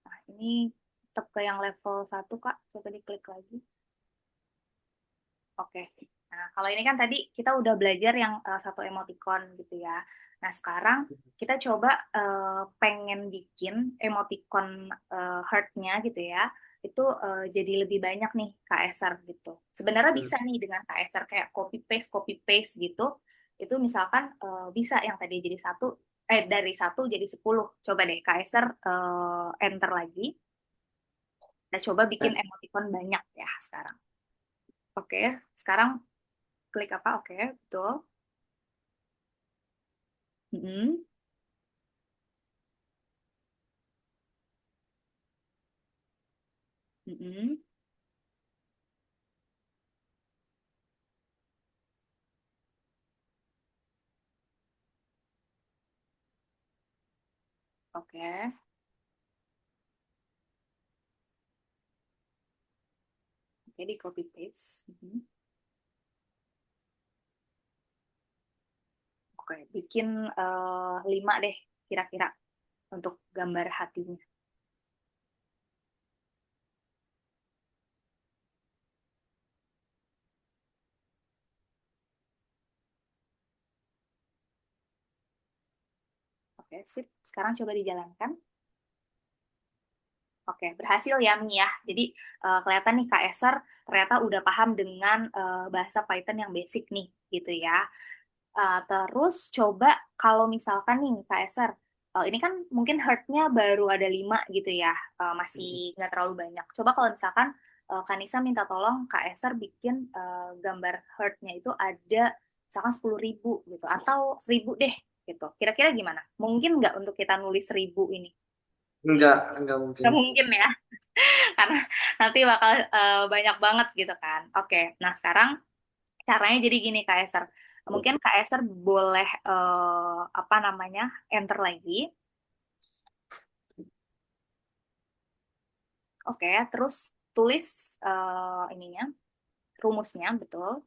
Nah, ini tetap ke yang level 1 Kak. Coba diklik lagi. Oke. Nah, kalau ini kan tadi kita udah belajar yang satu emoticon gitu ya. Nah, sekarang kita coba pengen bikin emoticon heart-nya gitu ya. Itu jadi lebih banyak nih KSR gitu. Sebenarnya bisa nih dengan KSR kayak copy paste gitu. Itu misalkan bisa yang tadi jadi satu, dari 1 jadi 10. Coba deh KSR enter lagi. Kita coba bikin emoticon banyak ya sekarang. Oke, sekarang klik apa? Oke, betul. Mm-mm. Mm-mm. Oke, oke di copy paste. Mm-mm. Oke, bikin 5 deh kira-kira untuk gambar hatinya. Oke, sip. Sekarang coba dijalankan. Oke, berhasil ya Mi ya. Jadi kelihatan nih Kak Eser ternyata udah paham dengan bahasa Python yang basic nih gitu ya. Terus coba kalau misalkan nih Kak Eser, ini kan mungkin heart-nya baru ada 5 gitu ya, masih nggak terlalu banyak. Coba kalau misalkan Kanisa minta tolong Kak Eser bikin gambar heart-nya itu ada misalkan 10.000 gitu, atau 1.000 deh gitu. Kira-kira gimana? Mungkin nggak untuk kita nulis 1.000 ini? Enggak mungkin. Nggak mungkin ya, karena nanti bakal banyak banget gitu kan. Oke, nah sekarang caranya jadi gini Kak Eser. Mungkin Kak Eser boleh apa namanya enter lagi. Oke, terus tulis ininya rumusnya betul.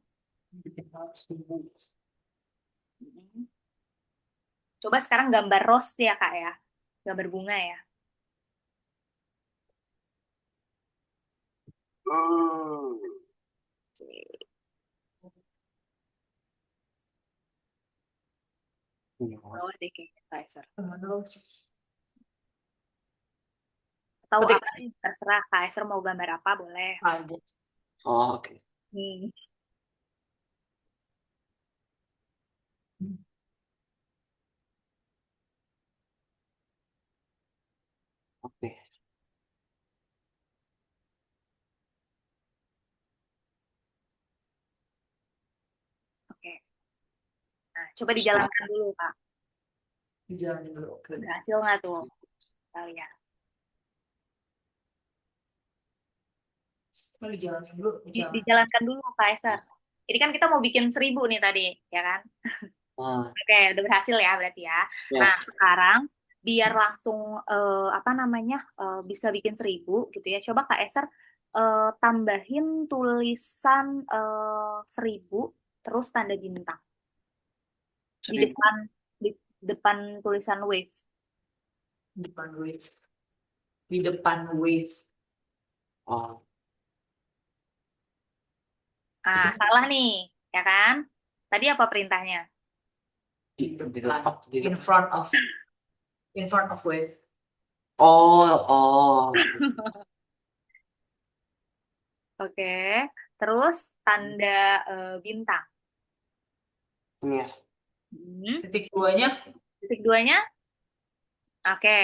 Mm. Coba sekarang gambar rose ya Kak ya, gambar bunga ya. Oke. Bawah deh kayaknya Kak Eser. Atau Ketik apa terserah Kak Eser mau gambar apa boleh. aja. Oh, oke. Hmm. Oke. Oke. Nah, coba dijalankan dulu Kak. Jangan dulu. Oke. Berhasil nggak tuh? Kita lihat. Mau dijalanin dulu, jalan. Dijalankan dulu Kak Eser. Jadi kan kita mau bikin 1.000 nih tadi, ya kan? Ah, Oke, udah berhasil ya berarti ya. ya. Nah, sekarang biar langsung apa namanya bisa bikin 1.000 gitu ya. Coba Kak Eser tambahin tulisan 1.000 terus tanda bintang di 1.000. depan di depan tulisan wave. Depan wave. Di depan wave. Oh, Ah, salah nih, ya kan? Tadi apa perintahnya? di depan, di In depan. front of wave. Oh. Oke, terus tanda bintang. Ini ya. Hmm, Titik duanya Titik duanya, oke.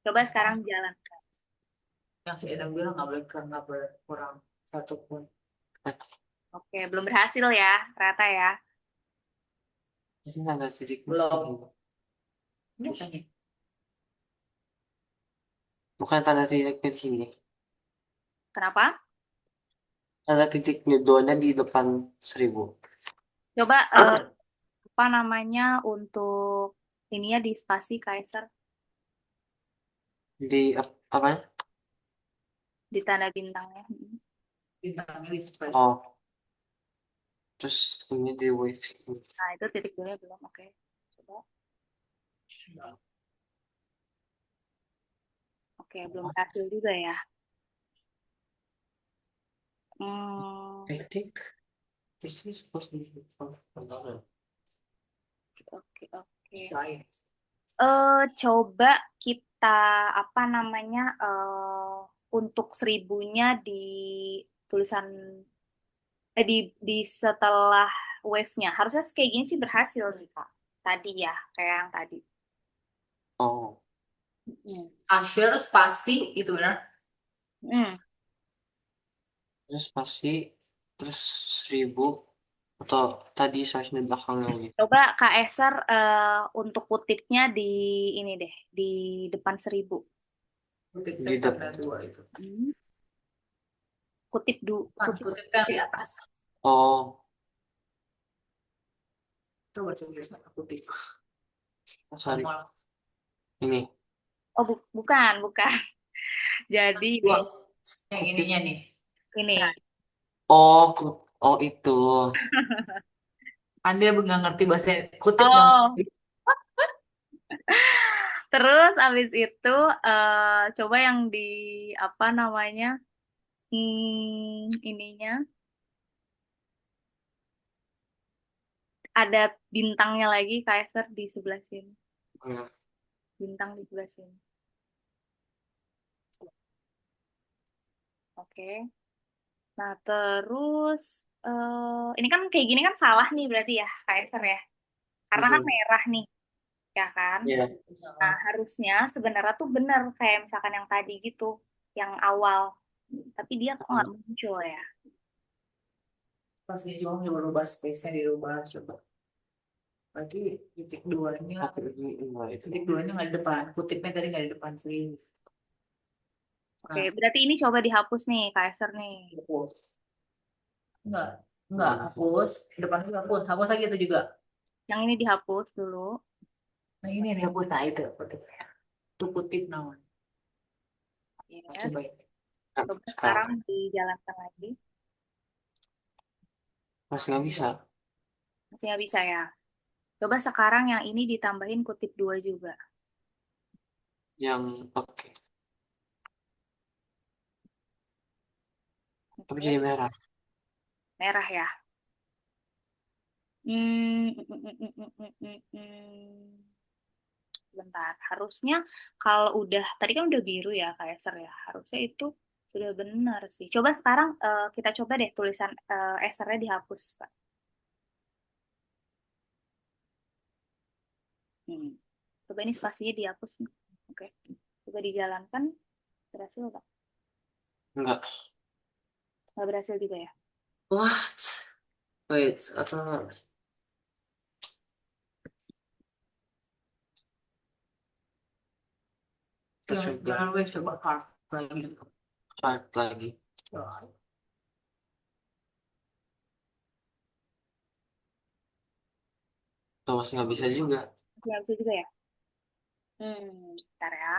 Coba sekarang jalan. yang si Adam bilang nggak boleh kurang satu pun. Oke, belum berhasil ya, ternyata ya. Ini tanda titik Belum. Ini Terus, tanya. bukan tanda titik di sini. Kenapa? Tanda titik doanya di depan 1.000. Coba apa namanya untuk ini ya di spasi Kaiser Di apa? di tanda bintangnya. Bintangnya di spread. Oh, terus ini di wave. Nah, itu titik duanya belum. Oke. Coba. Oke, belum berhasil juga ya. Hmm, I think this is supposed to be from oke, oke. Sorry. Coba kita apa namanya untuk 1.000-nya di tulisan di setelah wave-nya. Harusnya kayak gini sih berhasil nih Kak. Tadi ya, kayak yang tadi. Oh, Hmm. Asher spasi itu benar. Hmm. terus pasti terus 1.000 atau tadi slash di belakangnya gitu. Coba Kak Eser untuk kutipnya di ini deh, di depan 1.000. Di depan. Tanda dua itu. Hmm. Kutip Kutipnya di atas. Oh, Coba tulis kutip. sorry. Ini. Oh, bukan, bukan. Jadi Dua. Yang ininya nih. ini. Oh itu. Anda nggak ngerti bahasa kutip nggak Oh, ngerti. terus abis itu coba yang di apa namanya ininya ada bintangnya lagi Kaiser di sebelah sini. Ya. Bintang di sebelah sini. Oke. Nah, terus ini kan kayak gini kan salah nih berarti ya, Kaiser ya. Karena kan Betul. merah nih, ya kan? Ya. Nah, harusnya sebenarnya tuh benar kayak misalkan yang tadi gitu, yang awal. Tapi dia kok nggak muncul ya? Pas dia cuma dirubah space-nya dirubah coba. Berarti titik duanya Itu. nggak di depan. Kutipnya tadi nggak di depan sih. Oke, berarti ini coba dihapus nih, Kaiser nih. Hapus. Enggak, hapus. Depan itu hapus. Hapus lagi itu juga. Yang ini dihapus dulu. Nah ini yang dihapus. Nah itu kutipnya. Itu kutip namanya. Ya. Coba ini. Coba sekarang dijalankan lagi. Masih nggak bisa. Masih nggak bisa ya? Coba sekarang yang ini ditambahin kutip 2 juga. Yang oke. Tapi Oke, jadi merah. merah ya. Hmm, mm, mm, mm, mm, mm, mm, mm. Bentar, harusnya kalau udah, tadi kan udah biru ya Kaiser ya. Harusnya itu sudah benar sih. Coba sekarang kita coba deh tulisan esernya dihapus, Kak. Hmm. Coba ini spasinya dihapus nih. Oke. Coba dijalankan. Berhasil nggak? Enggak. Nggak berhasil juga ya? What? Wait, atau Jangan wave coba hard lagi. hard lagi. Tuh masih nggak bisa juga. Nggak bisa juga ya? Bentar ya.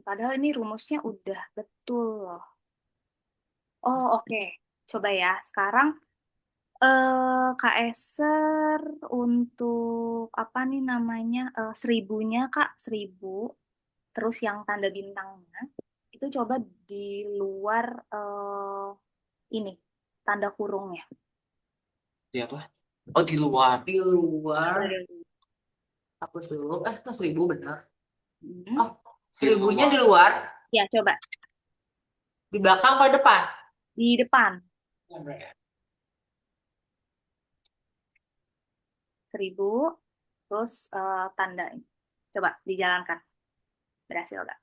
Padahal ini rumusnya udah betul loh. Oh, oke. Coba ya. Sekarang Kak Eser untuk apa nih namanya? Seribunya Kak, 1000. Terus yang tanda bintangnya itu coba di luar ini tanda kurungnya. Di apa? Oh, di luar. Di luar, Coba dulu. hapus dulu. Ke 1000 bener. Hmm. Oh, Di 1000-nya luar. di luar, Ya, coba di belakang apa depan? di depan 1000, terus tanda ini. Coba dijalankan. Berhasil nggak?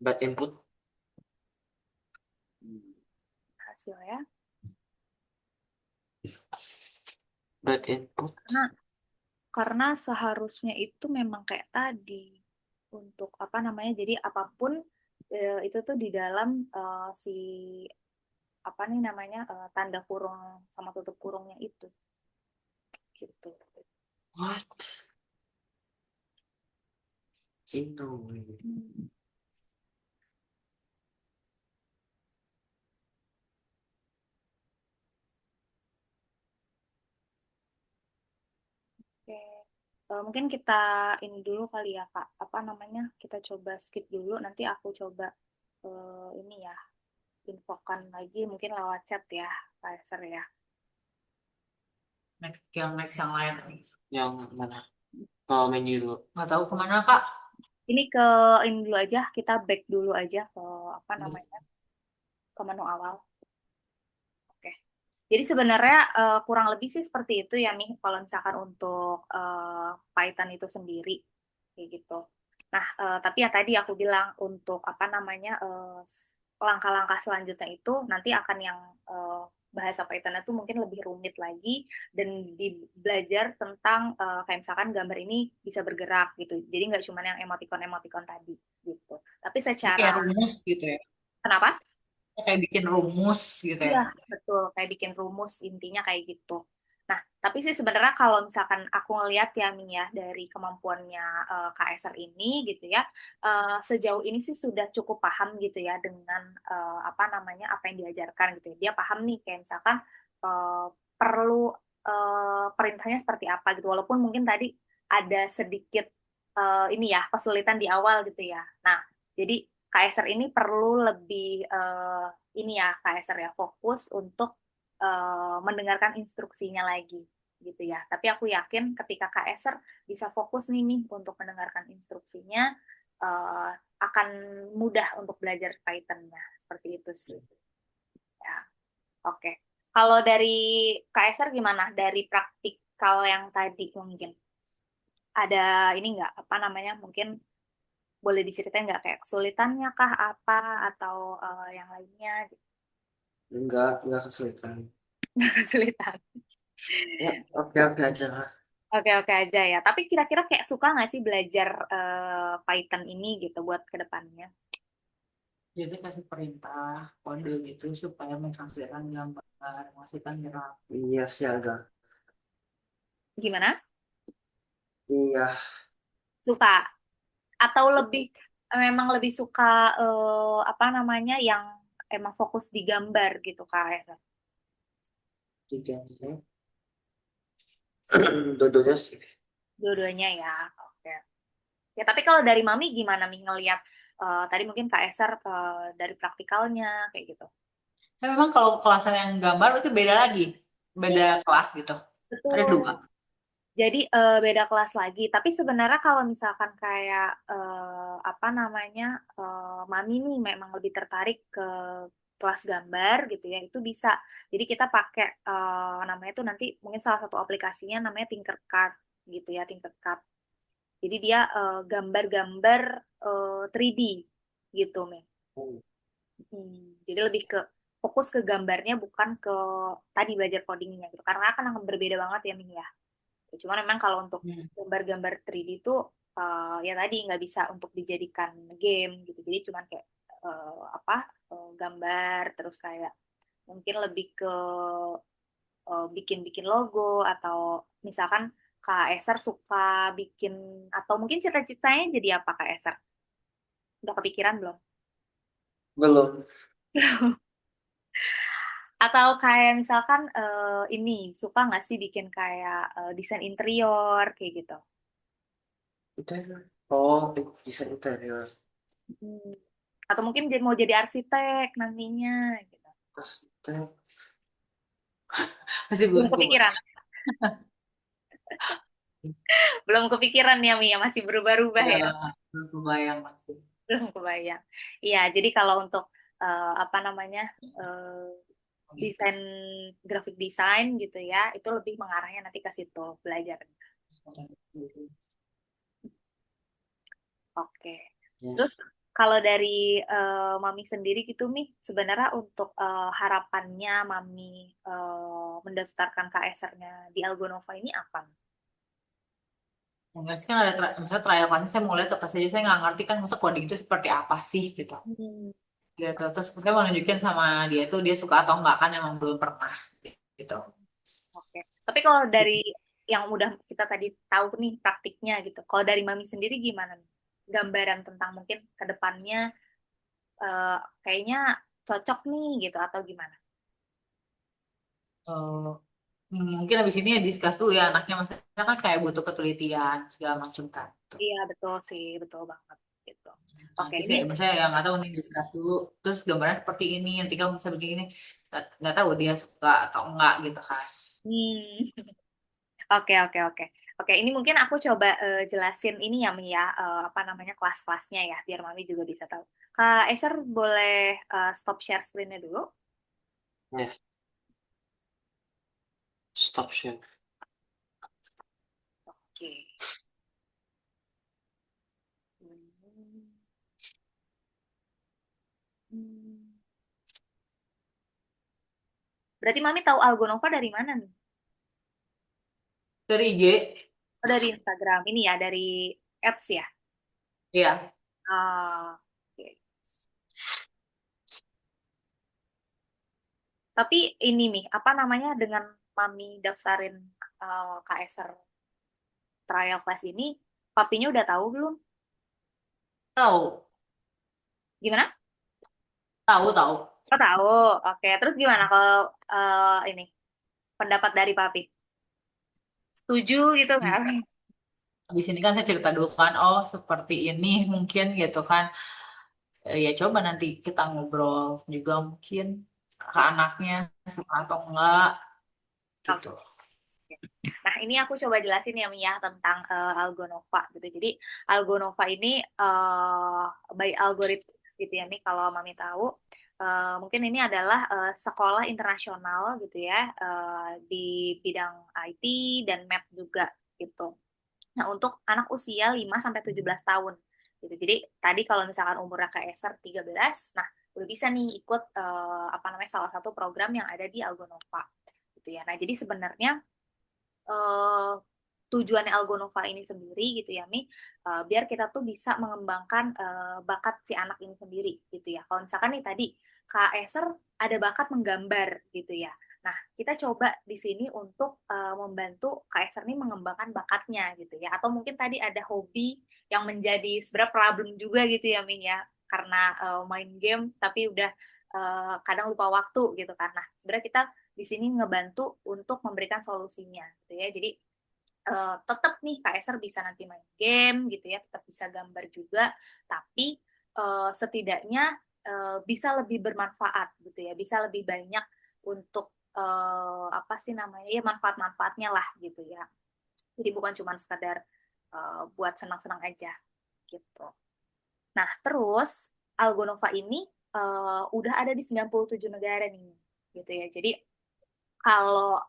Bad input. Berhasil ya. Bad input. Karena seharusnya itu memang kayak tadi untuk apa namanya, jadi apapun itu tuh di dalam si apa nih namanya tanda kurung sama tutup kurungnya itu gitu. What? Itu. Hmm. Oke. Mungkin kita ini dulu kali ya Kak, apa namanya, kita coba skip dulu, nanti aku coba ini ya, infokan lagi mungkin lewat chat ya, Kaiser ya. Next yang lain. Yang mana? Ke menu dulu. Nggak tahu kemana Kak. Ini ke ini dulu aja, kita back dulu aja ke apa namanya, ke menu awal. Oke. Jadi sebenarnya kurang lebih sih seperti itu ya Mi, kalau misalkan untuk Python itu sendiri kayak gitu. Nah, tapi ya tadi aku bilang untuk apa namanya langkah-langkah selanjutnya itu nanti akan yang bahasa Python itu mungkin lebih rumit lagi dan belajar tentang kayak misalkan gambar ini bisa bergerak gitu. Jadi nggak cuma yang emoticon-emoticon tadi gitu. Tapi Ini secara kayak rumus gitu ya. kenapa? Kayak bikin rumus gitu Iya, ya. betul. Kayak bikin rumus, intinya kayak gitu. Nah, tapi sih sebenarnya kalau misalkan aku ngelihat ya, Mi ya, dari kemampuannya Kak Eser ini gitu ya, sejauh ini sih sudah cukup paham gitu ya dengan apa namanya, apa yang diajarkan gitu ya. Dia paham nih, kayak misalkan eh, perlu perintahnya seperti apa gitu. Walaupun mungkin tadi ada sedikit ini ya, kesulitan di awal gitu ya. Nah, jadi Kak Eser ini perlu lebih ini ya KSR ya fokus untuk mendengarkan instruksinya lagi gitu ya. Tapi aku yakin ketika KSR bisa fokus nih untuk mendengarkan instruksinya eh, akan mudah untuk belajar Python-nya seperti itu sih. Ya, oke. Kalau dari KSR gimana? Dari praktikal yang tadi mungkin ada ini nggak apa namanya mungkin boleh diceritain nggak kayak kesulitannya kah apa atau yang lainnya gitu. Enggak kesulitan. Kesulitan. Ya, oke aja lah. Oke-oke aja ya. Tapi kira-kira kayak suka nggak sih belajar Python ini gitu buat kedepannya? Jadi kasih perintah kode gitu supaya menghasilkan gambar, menghasilkan gerak. Iya sih agak. Gimana? Iya. Suka? Atau lebih memang lebih suka apa namanya yang emang fokus di gambar gitu Kak Esa? Tiga. Dua-duanya sih. Dua-duanya ya. Oke. Ya tapi kalau dari Mami gimana nih ngelihat tadi mungkin Kak Eser dari praktikalnya kayak gitu. Memang kalau kelasan yang gambar itu beda lagi. Beda kelas gitu. Ada Betul. 2. Jadi beda kelas lagi. Tapi sebenarnya kalau misalkan kayak apa namanya Mami nih memang lebih tertarik ke kelas gambar gitu ya, itu bisa. Jadi kita pakai namanya tuh nanti mungkin salah satu aplikasinya namanya Tinkercad gitu ya, Tinkercad. Jadi dia gambar-gambar 3D gitu, Mi. Jadi lebih ke fokus ke gambarnya bukan ke tadi belajar codingnya gitu. Karena kan berbeda banget ya, Mi ya. Cuman memang kalau untuk gambar-gambar 3D itu ya tadi nggak bisa untuk dijadikan game gitu. Jadi cuman kayak apa gambar terus kayak mungkin lebih ke bikin-bikin logo atau misalkan Kak Eser suka bikin atau mungkin cita-citanya jadi apa Kak Eser? Udah kepikiran belum? Belum. Atau kayak misalkan ini suka nggak sih bikin kayak desain interior kayak gitu? Interior. Oh, desain interior. Hmm. Atau mungkin mau jadi arsitek nantinya gitu. Arsitek. Masih Belum belum kepikiran. Belum kepikiran ya Mia, masih berubah-ubah ya, ya. belum kebayang masih. Belum kebayang. Iya, jadi kalau untuk apa namanya desain graphic design gitu ya, itu lebih mengarahnya nanti ke situ belajar. Oke. Ya. Terus kalau dari Mami sendiri gitu Mi, sebenarnya untuk harapannya Mami mendaftarkan KSR-nya di Algonova ini apa? Enggak sih kan ada misalnya trial class saya mau lihat atas aja saya nggak ngerti kan masa coding itu seperti apa sih gitu Hmm. gitu terus saya mau nunjukin sama dia tuh dia suka atau enggak kan emang belum pernah gitu. Oke. Tapi kalau dari yang udah kita tadi tahu nih praktiknya gitu, kalau dari Mami sendiri gimana nih? Gambaran tentang mungkin ke depannya eh, kayaknya cocok nih gitu atau gimana? Eh, mungkin habis ini ya discuss dulu ya anaknya maksudnya kan kayak butuh ketelitian segala macam kan gitu. Iya betul sih, betul banget gitu. Oke, Nanti ini saya misalnya ya nggak tahu nih discuss dulu terus gambarnya seperti ini nanti kamu bisa begini nggak tahu dia suka atau enggak gitu kan. hmm, oke oke oke. Oke, ini mungkin aku coba jelasin ini ya Mia, apa namanya kelas-kelasnya ya, biar Mami juga bisa tahu. Kak Esher boleh stop share screen-nya dulu? Ya, stop share. Oke. Hmm. Hmm. Berarti Mami tahu Algonova dari mana nih? Dari IG Oh, dari Instagram. Ini ya, dari apps ya? ya. Ah, oke. Tapi ini nih, apa namanya, dengan Mami daftarin KSR trial class ini, papinya udah tahu belum? Tahu Gimana? tahu tahu. Oh, tahu. Oke, terus gimana kalau ini, pendapat dari papi? Setuju gitu nggak? Di sini kan saya cerita dulu kan, oh seperti ini mungkin gitu kan. Ya coba nanti kita ngobrol juga mungkin ke anaknya suka atau enggak gitu. Nah, ini aku coba jelasin ya Mia tentang Algonova gitu. Jadi Algonova ini by algorithm gitu ya Mi kalau Mami tahu. Mungkin ini adalah sekolah internasional gitu ya di bidang IT dan math juga gitu. Nah, untuk anak usia 5 sampai 17 tahun gitu. Jadi tadi kalau misalkan umurnya KSR 13, nah udah bisa nih ikut apa namanya salah satu program yang ada di Algonova gitu ya. Nah, jadi sebenarnya eh, tujuannya Algonova ini sendiri gitu ya Mi, biar kita tuh bisa mengembangkan bakat si anak ini sendiri gitu ya. Kalau misalkan nih tadi Kak Eser ada bakat menggambar gitu ya. Nah, kita coba di sini untuk membantu Kak Eser nih mengembangkan bakatnya gitu ya. Atau mungkin tadi ada hobi yang menjadi sebenarnya problem juga gitu ya Mi ya. Karena main game tapi udah kadang lupa waktu gitu kan. Nah, sebenarnya kita di sini ngebantu untuk memberikan solusinya gitu ya. Jadi tetap nih KSR bisa nanti main game gitu ya, tetap bisa gambar juga, tapi setidaknya bisa lebih bermanfaat gitu ya, bisa lebih banyak untuk apa sih namanya ya manfaat-manfaatnya lah gitu ya. Jadi bukan cuma sekadar buat senang-senang aja gitu. Nah, terus Algonova ini udah ada di 97 negara nih gitu ya. Jadi kalau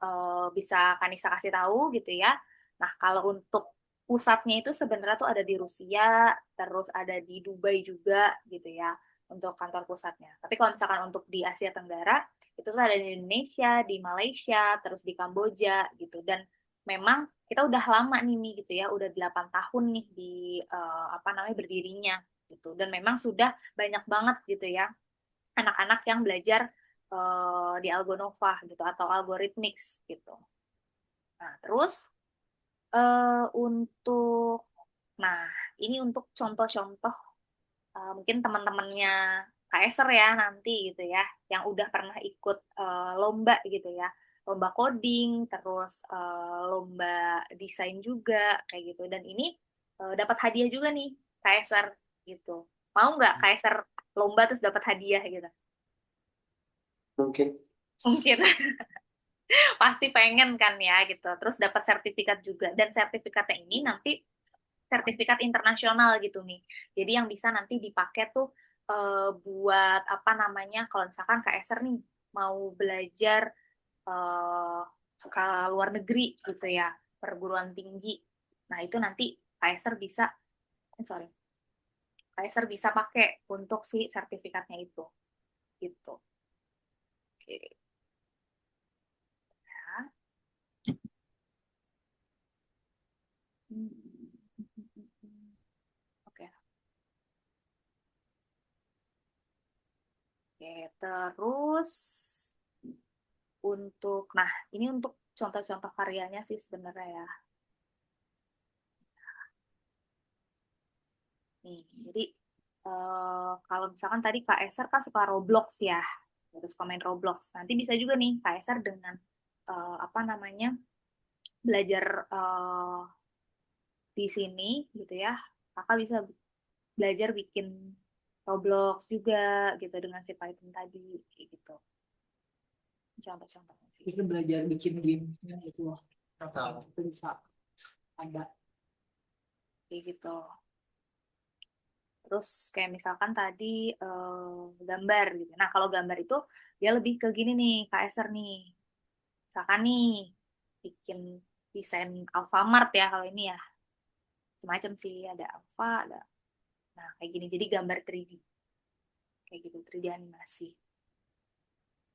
bisa Kanisa kasih tahu gitu ya. Nah, kalau untuk pusatnya itu sebenarnya tuh ada di Rusia, terus ada di Dubai juga gitu ya untuk kantor pusatnya. Tapi kalau misalkan untuk di Asia Tenggara itu tuh ada di Indonesia, di Malaysia, terus di Kamboja gitu. Dan memang kita udah lama nih Mi gitu ya, udah 8 tahun nih di apa namanya berdirinya gitu. Dan memang sudah banyak banget gitu ya anak-anak yang belajar di Algonova gitu atau algorithmics gitu. Nah, terus untuk nah ini untuk contoh-contoh mungkin teman-temannya Kaeser ya nanti gitu ya, yang udah pernah ikut lomba gitu ya, lomba coding, terus lomba desain juga kayak gitu. Dan ini dapat hadiah juga nih Kaeser gitu. Mau nggak Kaeser lomba terus dapat hadiah gitu? Mungkin. Mungkin pasti pengen kan ya gitu. Terus dapat sertifikat juga dan sertifikatnya ini nanti sertifikat internasional gitu nih. Jadi yang bisa nanti dipakai tuh buat apa namanya kalau misalkan KSR nih mau belajar eh, ke luar negeri gitu ya, perguruan tinggi. Nah, itu nanti KSR bisa sorry, KSR bisa pakai untuk si sertifikatnya itu gitu. Oke. Ya. Oke. Oke, terus nah ini untuk contoh-contoh karyanya sih sebenarnya ya. Nih, jadi kalau misalkan tadi Kak Eser kan suka Roblox ya, terus komen Roblox. Nanti bisa juga nih Kak Eser dengan apa namanya belajar di sini gitu ya, kakak bisa belajar bikin Roblox juga gitu dengan si Python tadi kayak gitu. Contoh-contohnya sih. Itu belajar bikin gamesnya itu loh. Nah, itu bisa ada. Kayak gitu. Terus kayak misalkan tadi gambar gitu. Nah, kalau gambar itu dia lebih ke gini nih, KSR nih. Misalkan nih bikin desain Alfamart ya kalau ini ya. Macam sih, ada Alfa, ada nah kayak gini. Jadi gambar 3D. Kayak gitu, 3D animasi.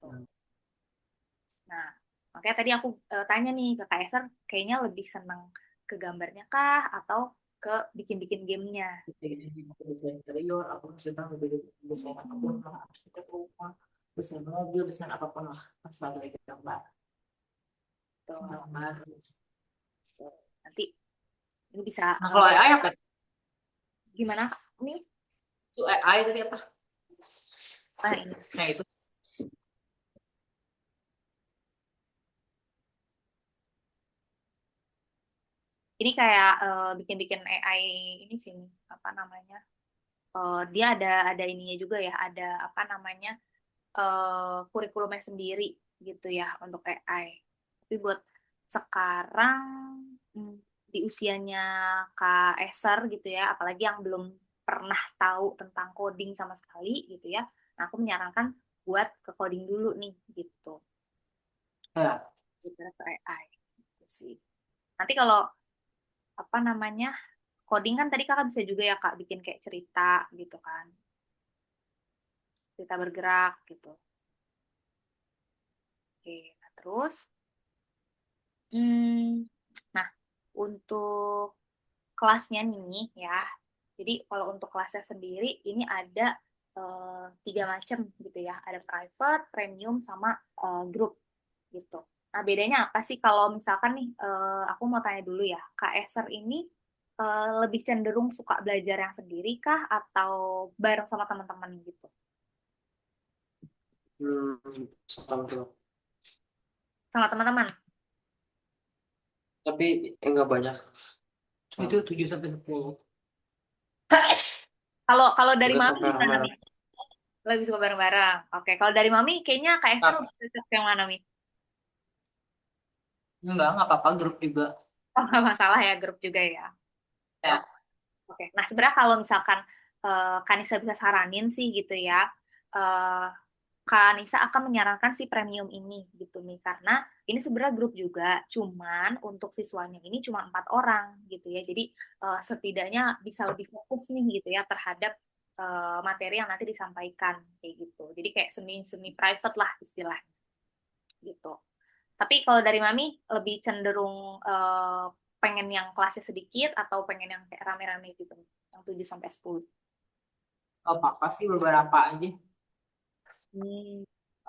Tuh. Nah, makanya tadi aku tanya nih ke KSR, kayaknya lebih senang ke gambarnya kah atau ke bikin-bikin gamenya? Aku desain interior, aku suka desain apapun lah, arsitek rumah, desain mobil, desain apapun lah, asal dari gambar. Tuh. Gambar. Nanti ini bisa Nah, kalau AI apa? gimana nih? Itu AI tadi apa? Nah, ini. Nah, itu. Ini kayak bikin-bikin AI ini sih apa namanya? Dia ada ininya juga ya, ada apa namanya? Kurikulumnya sendiri gitu ya untuk AI. Tapi buat sekarang hmm, di usianya Kak Eser gitu ya, apalagi yang belum pernah tahu tentang coding sama sekali gitu ya. Nah, aku menyarankan buat ke coding dulu nih gitu. Ya. Gitu ke AI gitu sih. Nanti kalau apa namanya coding kan tadi kakak bisa juga ya kak bikin kayak cerita gitu kan, cerita bergerak gitu. Oke, nah terus nah untuk kelasnya nih ya, jadi kalau untuk kelasnya sendiri ini ada 3 macam gitu ya, ada private, premium, sama grup gitu. Nah bedanya apa sih kalau misalkan nih aku mau tanya dulu ya, Kak Eser ini lebih cenderung suka belajar yang sendiri kah atau bareng sama teman-teman gitu? Sama tuh. Sama teman-teman. Tapi enggak banyak. Itu 7 sampai 10. Kalau dari Enggak Mami sampai gimana rame. nih? Lebih suka bareng-bareng. Oke, kalau dari Mami kayaknya Kak Esther Ah, lebih cocok yang mana, Mi? nggak apa-apa, grup juga. Oh, nggak masalah ya, grup juga ya. Ya. Oke, nah sebenarnya kalau misalkan Kanisa bisa saranin sih gitu ya, eh Kanisa akan menyarankan si premium ini gitu nih, karena ini sebenarnya grup juga, cuman untuk siswanya ini cuma 4 orang gitu ya, jadi setidaknya bisa lebih fokus nih gitu ya terhadap materi yang nanti disampaikan kayak gitu. Jadi kayak semi semi private lah istilahnya gitu. Tapi kalau dari Mami lebih cenderung pengen yang kelasnya sedikit atau pengen yang kayak rame-rame gitu, yang 7 sampai 10? Gak apa-apa sih beberapa aja.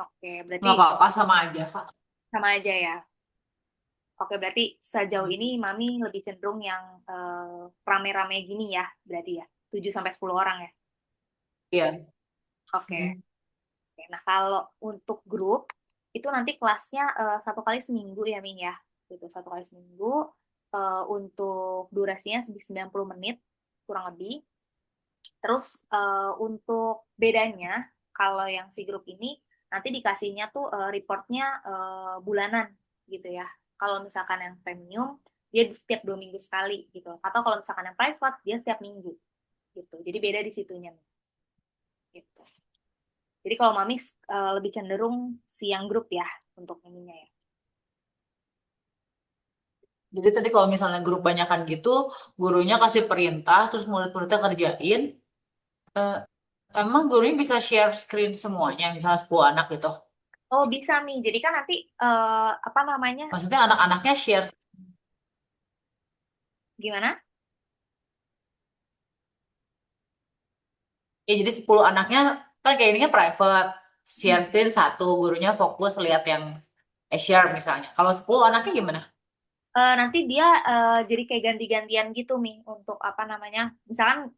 Oke, berarti Nggak apa-apa sama aja, Kak. sama aja ya. Oke, berarti sejauh ini Mami lebih cenderung yang rame-rame gini ya, berarti ya, 7 sampai 10 orang ya. Iya. Oke. Oke, nah kalau untuk grup itu nanti kelasnya 1 kali seminggu ya Min ya, gitu 1 kali seminggu untuk durasinya 90 menit kurang lebih. Terus untuk bedanya kalau yang si grup ini nanti dikasihnya tuh reportnya bulanan gitu ya. Kalau misalkan yang premium dia setiap 2 minggu sekali gitu. Atau kalau misalkan yang private dia setiap minggu gitu. Jadi beda di situnya gitu. Jadi kalau Mami lebih cenderung siang grup ya untuk ininya ya. Jadi tadi kalau misalnya grup banyakan gitu, gurunya kasih perintah, terus murid-muridnya kerjain. Eh, Emang gurunya bisa share screen semuanya, misalnya 10 anak gitu. Oh bisa Mi, jadi kan nanti apa namanya, Maksudnya anak-anaknya share. gimana? Ya, jadi 10 anaknya kan kayak ini kan private. Share screen satu, gurunya fokus lihat yang share misalnya. Kalau 10 anaknya gimana? Nanti dia jadi kayak ganti-gantian gitu Mi untuk apa namanya, misalkan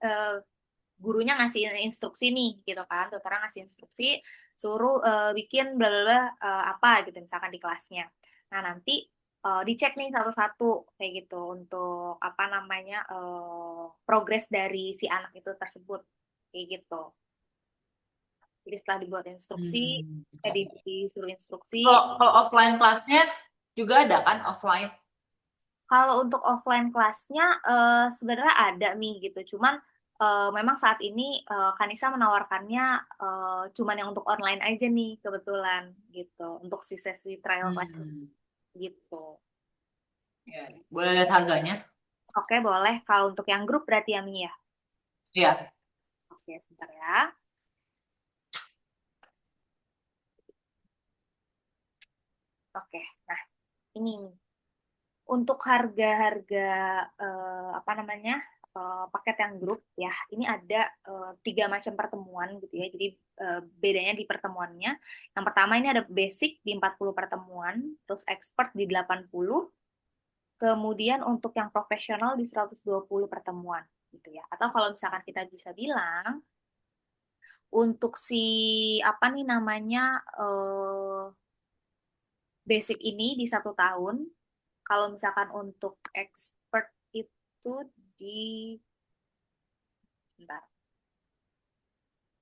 gurunya ngasih instruksi nih gitu kan, tutornya ngasih instruksi, suruh bikin bla bla bla apa gitu misalkan di kelasnya. Nah nanti dicek nih satu-satu kayak gitu untuk apa namanya progres dari si anak itu tersebut kayak gitu. Jadi setelah dibuat instruksi, disuruh instruksi. Kalau offline kelasnya juga ada kan offline? Kalau untuk offline kelasnya sebenarnya ada nih gitu, cuman memang saat ini Kanisa menawarkannya cuman yang untuk online aja nih kebetulan gitu, untuk si sesi trial class gitu. Ya, boleh lihat harganya? Oke, boleh. Kalau untuk yang grup berarti ya Mi ya? Iya. Oke, sebentar ya. Oke, nah ini untuk harga-harga apa namanya paket yang grup ya, ini ada 3 macam pertemuan gitu ya. Jadi bedanya di pertemuannya. Yang pertama ini ada basic di 40 pertemuan, terus expert di 80, kemudian untuk yang profesional di 120 pertemuan gitu ya. Atau kalau misalkan kita bisa bilang untuk si apa nih namanya basic ini di 1 tahun. Kalau misalkan untuk expert itu di bentar.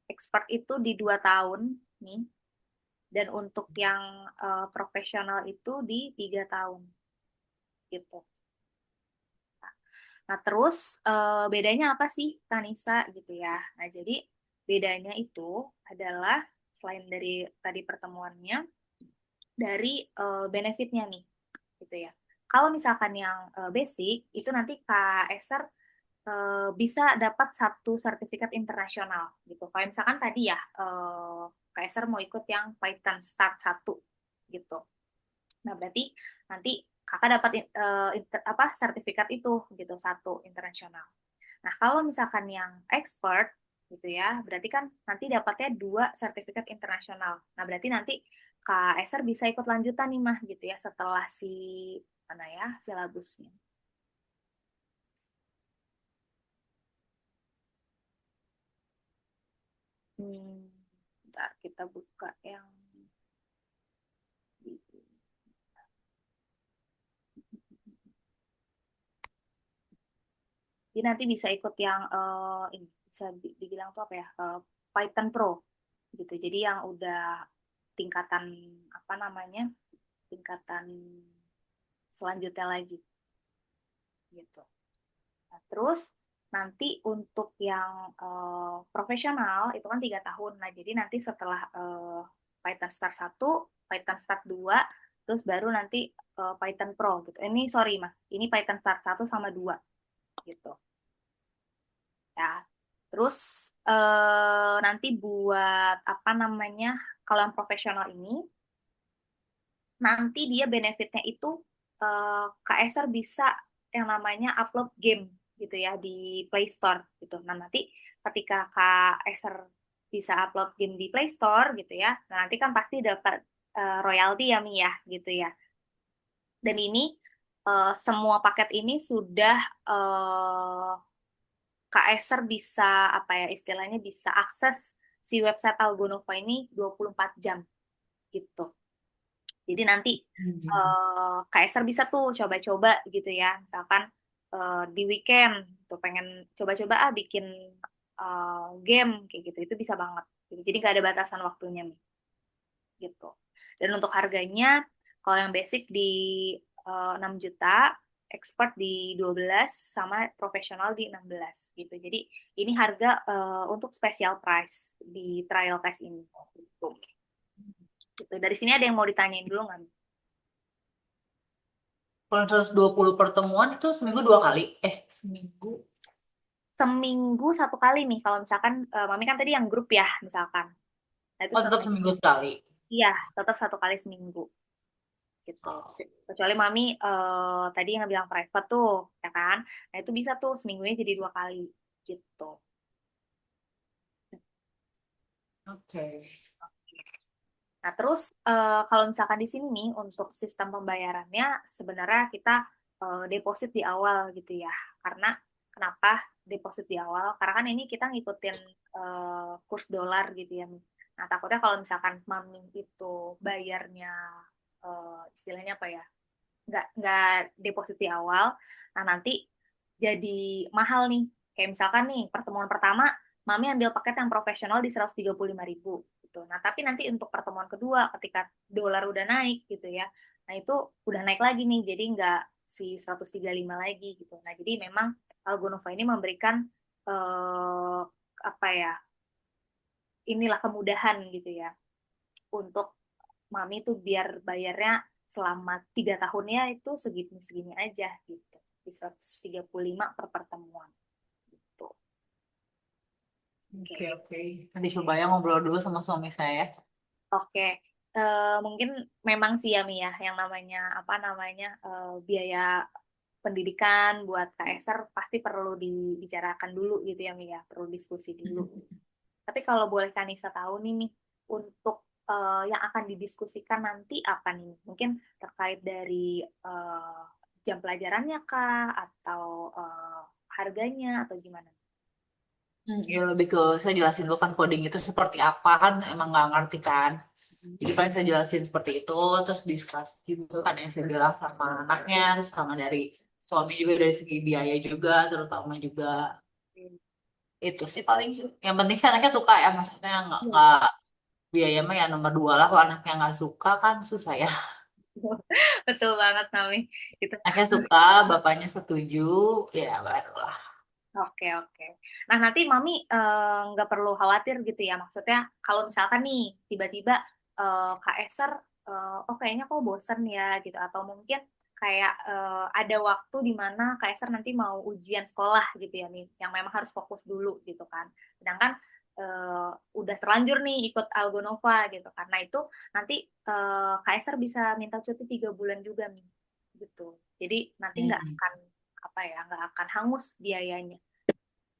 Expert itu di 2 tahun nih. Dan untuk yang profesional itu di 3 tahun gitu. Nah terus bedanya apa sih Tanisa gitu ya? Nah jadi bedanya itu adalah selain dari tadi pertemuannya, dari benefitnya nih gitu ya. Kalau misalkan yang basic itu nanti Kak Eser bisa dapat 1 sertifikat internasional gitu. Kalau misalkan tadi ya Kak Eser mau ikut yang Python Start 1 gitu. Nah berarti nanti kakak dapat apa sertifikat itu gitu 1 internasional. Nah kalau misalkan yang expert gitu ya, berarti kan nanti dapatnya 2 sertifikat internasional. Nah berarti nanti Kak Eser bisa ikut lanjutan nih mah gitu ya setelah si mana ya silabusnya. Bentar, kita buka yang jadi nanti bisa ikut yang ini bisa dibilang tuh apa ya Python Pro gitu. Jadi yang udah tingkatan apa namanya tingkatan selanjutnya lagi gitu. Nah, terus nanti untuk yang profesional itu kan 3 tahun. Nah jadi nanti setelah Python Start 1, Python Start 2, terus baru nanti Python Pro gitu. Ini sorry mas, ini Python Start 1 sama 2 gitu. Ya. Terus nanti buat apa namanya kalau yang profesional ini nanti dia benefitnya itu Kak Eser bisa yang namanya upload game gitu ya di Play Store gitu. Nah, nanti ketika Kak Eser bisa upload game di Play Store gitu ya, nah nanti kan pasti dapat royalti ya Mi ya gitu ya. Dan ini semua paket ini sudah Kak Eser bisa apa ya istilahnya bisa akses si website Algonova ini 24 jam gitu. Jadi nanti Kak Eser bisa tuh coba-coba gitu ya. Misalkan di weekend tuh pengen coba-coba bikin game kayak gitu. Itu bisa banget. Jadi nggak ada batasan waktunya nih gitu. Dan untuk harganya kalau yang basic di 6 juta, expert di 12 sama profesional di 16 gitu. Jadi ini harga untuk special price di trial test ini. Gitu. Gitu. Dari sini ada yang mau ditanyain dulu nggak? Kalau 120 pertemuan itu seminggu 2 kali. Seminggu. Seminggu 1 kali nih. Kalau misalkan Mami kan tadi yang grup ya, misalkan. Nah, itu Oh, tetap seminggu sekali. iya, tetap 1 kali seminggu. Gitu. Kecuali Mami tadi yang bilang private tuh, ya kan? Nah, itu bisa tuh seminggunya jadi 2 kali. Gitu. Oke. Nah, terus kalau misalkan di sini nih untuk sistem pembayarannya sebenarnya kita deposit di awal gitu ya. Karena kenapa deposit di awal? Karena kan ini kita ngikutin kurs dolar gitu ya. Nah, takutnya kalau misalkan Mami itu bayarnya istilahnya apa ya? Nggak deposit di awal. Nah, nanti jadi mahal nih. Kayak misalkan nih, pertemuan pertama, Mami ambil paket yang profesional di 135.000 gitu. Nah, tapi nanti untuk pertemuan kedua, ketika dolar udah naik gitu ya, nah itu udah naik lagi nih, jadi nggak si 135 lagi gitu. Nah, jadi memang Algonova ini memberikan apa ya, inilah kemudahan gitu ya, untuk Mami tuh biar bayarnya selama 3 tahunnya itu segini-segini aja gitu. Di 135 per pertemuan. Gitu. Oke. Nanti coba ya ngobrol dulu sama suami saya. Oke. Mungkin memang sih ya Mi ya, yang namanya apa namanya biaya pendidikan buat KSR pasti perlu dibicarakan dulu gitu ya Mi ya, perlu diskusi dulu. Tapi kalau boleh Kanisa tahu nih Mi, untuk yang akan didiskusikan nanti apa nih? Mungkin terkait dari jam pelajarannya kah, atau harganya, atau gimana? Ya lebih ke saya jelasin dulu kan coding itu seperti apa kan emang nggak ngerti kan. Jadi paling saya jelasin seperti itu, terus diskusi juga kan yang saya bilang sama anaknya, terus sama dari suami juga dari segi biaya juga, terutama juga itu sih paling. Yang penting sih anaknya suka ya, maksudnya nggak biaya mah ya nomor dua lah. Kalau anaknya nggak suka kan susah ya. Betul banget Nami. Gitu. Anaknya suka, bapaknya setuju, ya barulah. Oke, oke. Nah, nanti Mami nggak perlu khawatir gitu ya. Maksudnya kalau misalkan nih tiba-tiba Kak Eser, oh kayaknya kok bosen ya gitu. Atau mungkin kayak ada waktu di mana Kak Eser nanti mau ujian sekolah gitu ya nih. Yang memang harus fokus dulu gitu kan. Sedangkan udah terlanjur nih ikut Algonova gitu. Karena itu nanti Kak Eser bisa minta cuti 3 bulan juga nih. Gitu. Jadi nanti nggak akan apa ya, nggak akan hangus biayanya.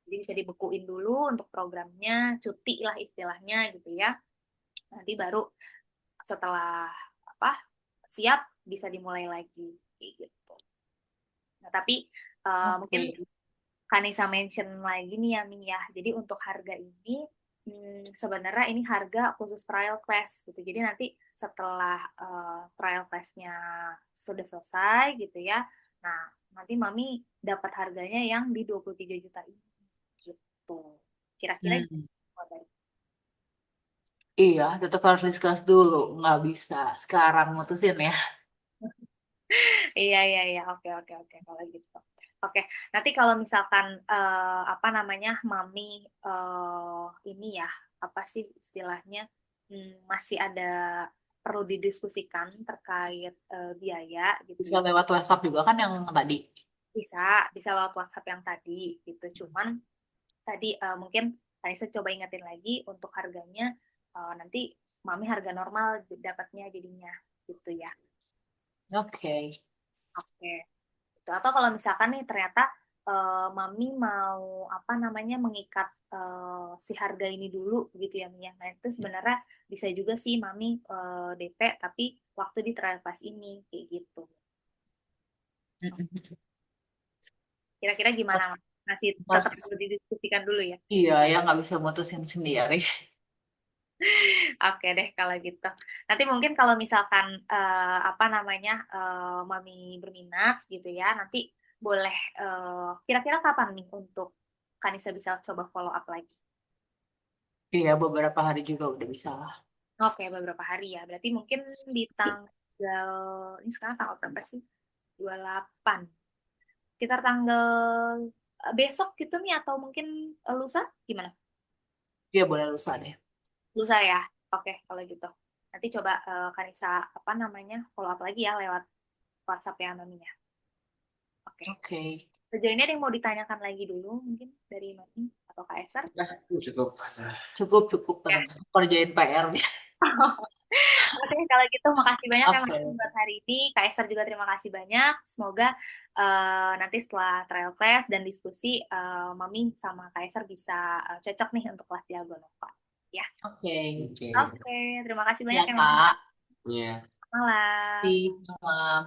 Jadi bisa dibekuin dulu untuk programnya, cuti lah istilahnya gitu ya. Nanti baru setelah apa siap bisa dimulai lagi gitu. Nah, tapi mungkin Oke. Kanisa mention lagi nih ya Min ya. Jadi untuk harga ini sebenarnya ini harga khusus trial class gitu. Jadi nanti setelah trial classnya sudah selesai gitu ya. Nah, nanti Mami dapat harganya yang di 23 juta ini gitu. Kira-kira Hmm. Iya, tetap harus discuss dulu. Nggak bisa sekarang mutusin ya. iya, iya, iya. Oke, oke, oke. Kalau gitu. Oke, nanti kalau misalkan apa namanya, Mami ini ya, apa sih istilahnya, masih ada perlu didiskusikan terkait biaya gitu Bisa ya. lewat WhatsApp juga kan yang tadi. Bisa lewat WhatsApp yang tadi gitu. Cuman tadi mungkin saya coba ingetin lagi untuk harganya nanti Mami harga normal dapatnya jadinya gitu ya. Oke. Oke. Gitu. Atau kalau misalkan nih ternyata Mami mau apa namanya mengikat si harga ini dulu gitu ya Mi ya. Nah itu sebenarnya bisa juga sih Mami DP tapi waktu di trial class ini kayak gitu. Kira-kira gimana? Masih tetap Mas, perlu didiskusikan dulu ya. iya ya nggak bisa mutusin sendiri. Oke deh kalau gitu. Nanti mungkin kalau misalkan apa namanya Mami berminat gitu ya, nanti boleh kira-kira kapan nih untuk Kanisa bisa coba follow up lagi? Iya, beberapa hari juga udah bisa lah. Oke, beberapa hari ya. Berarti mungkin di tanggal ini sekarang tanggal berapa sih? 28. Sekitar tanggal besok gitu nih atau mungkin lusa gimana? Iya, boleh lusa deh. Lusa ya. Oke, kalau gitu. Nanti coba Kanisa apa namanya follow up lagi ya lewat WhatsApp ya Mami ya. Oke. Oke. Sejauh ini ada yang mau ditanyakan lagi dulu mungkin dari Mami atau Kak Esther? Cukup. Cukup Ya. kerjain PR nih. Oke, kalau gitu makasih banyak ya Oke. Mami buat hari ini. Kak Esther juga terima kasih banyak. Semoga nanti setelah trial class dan diskusi Mami sama Kak Esther bisa cocok nih untuk kelas Diagonova. Ya. Oke. Oke, terima kasih banyak Ya, ya Mami. Kak. Iya. Malam. Malam.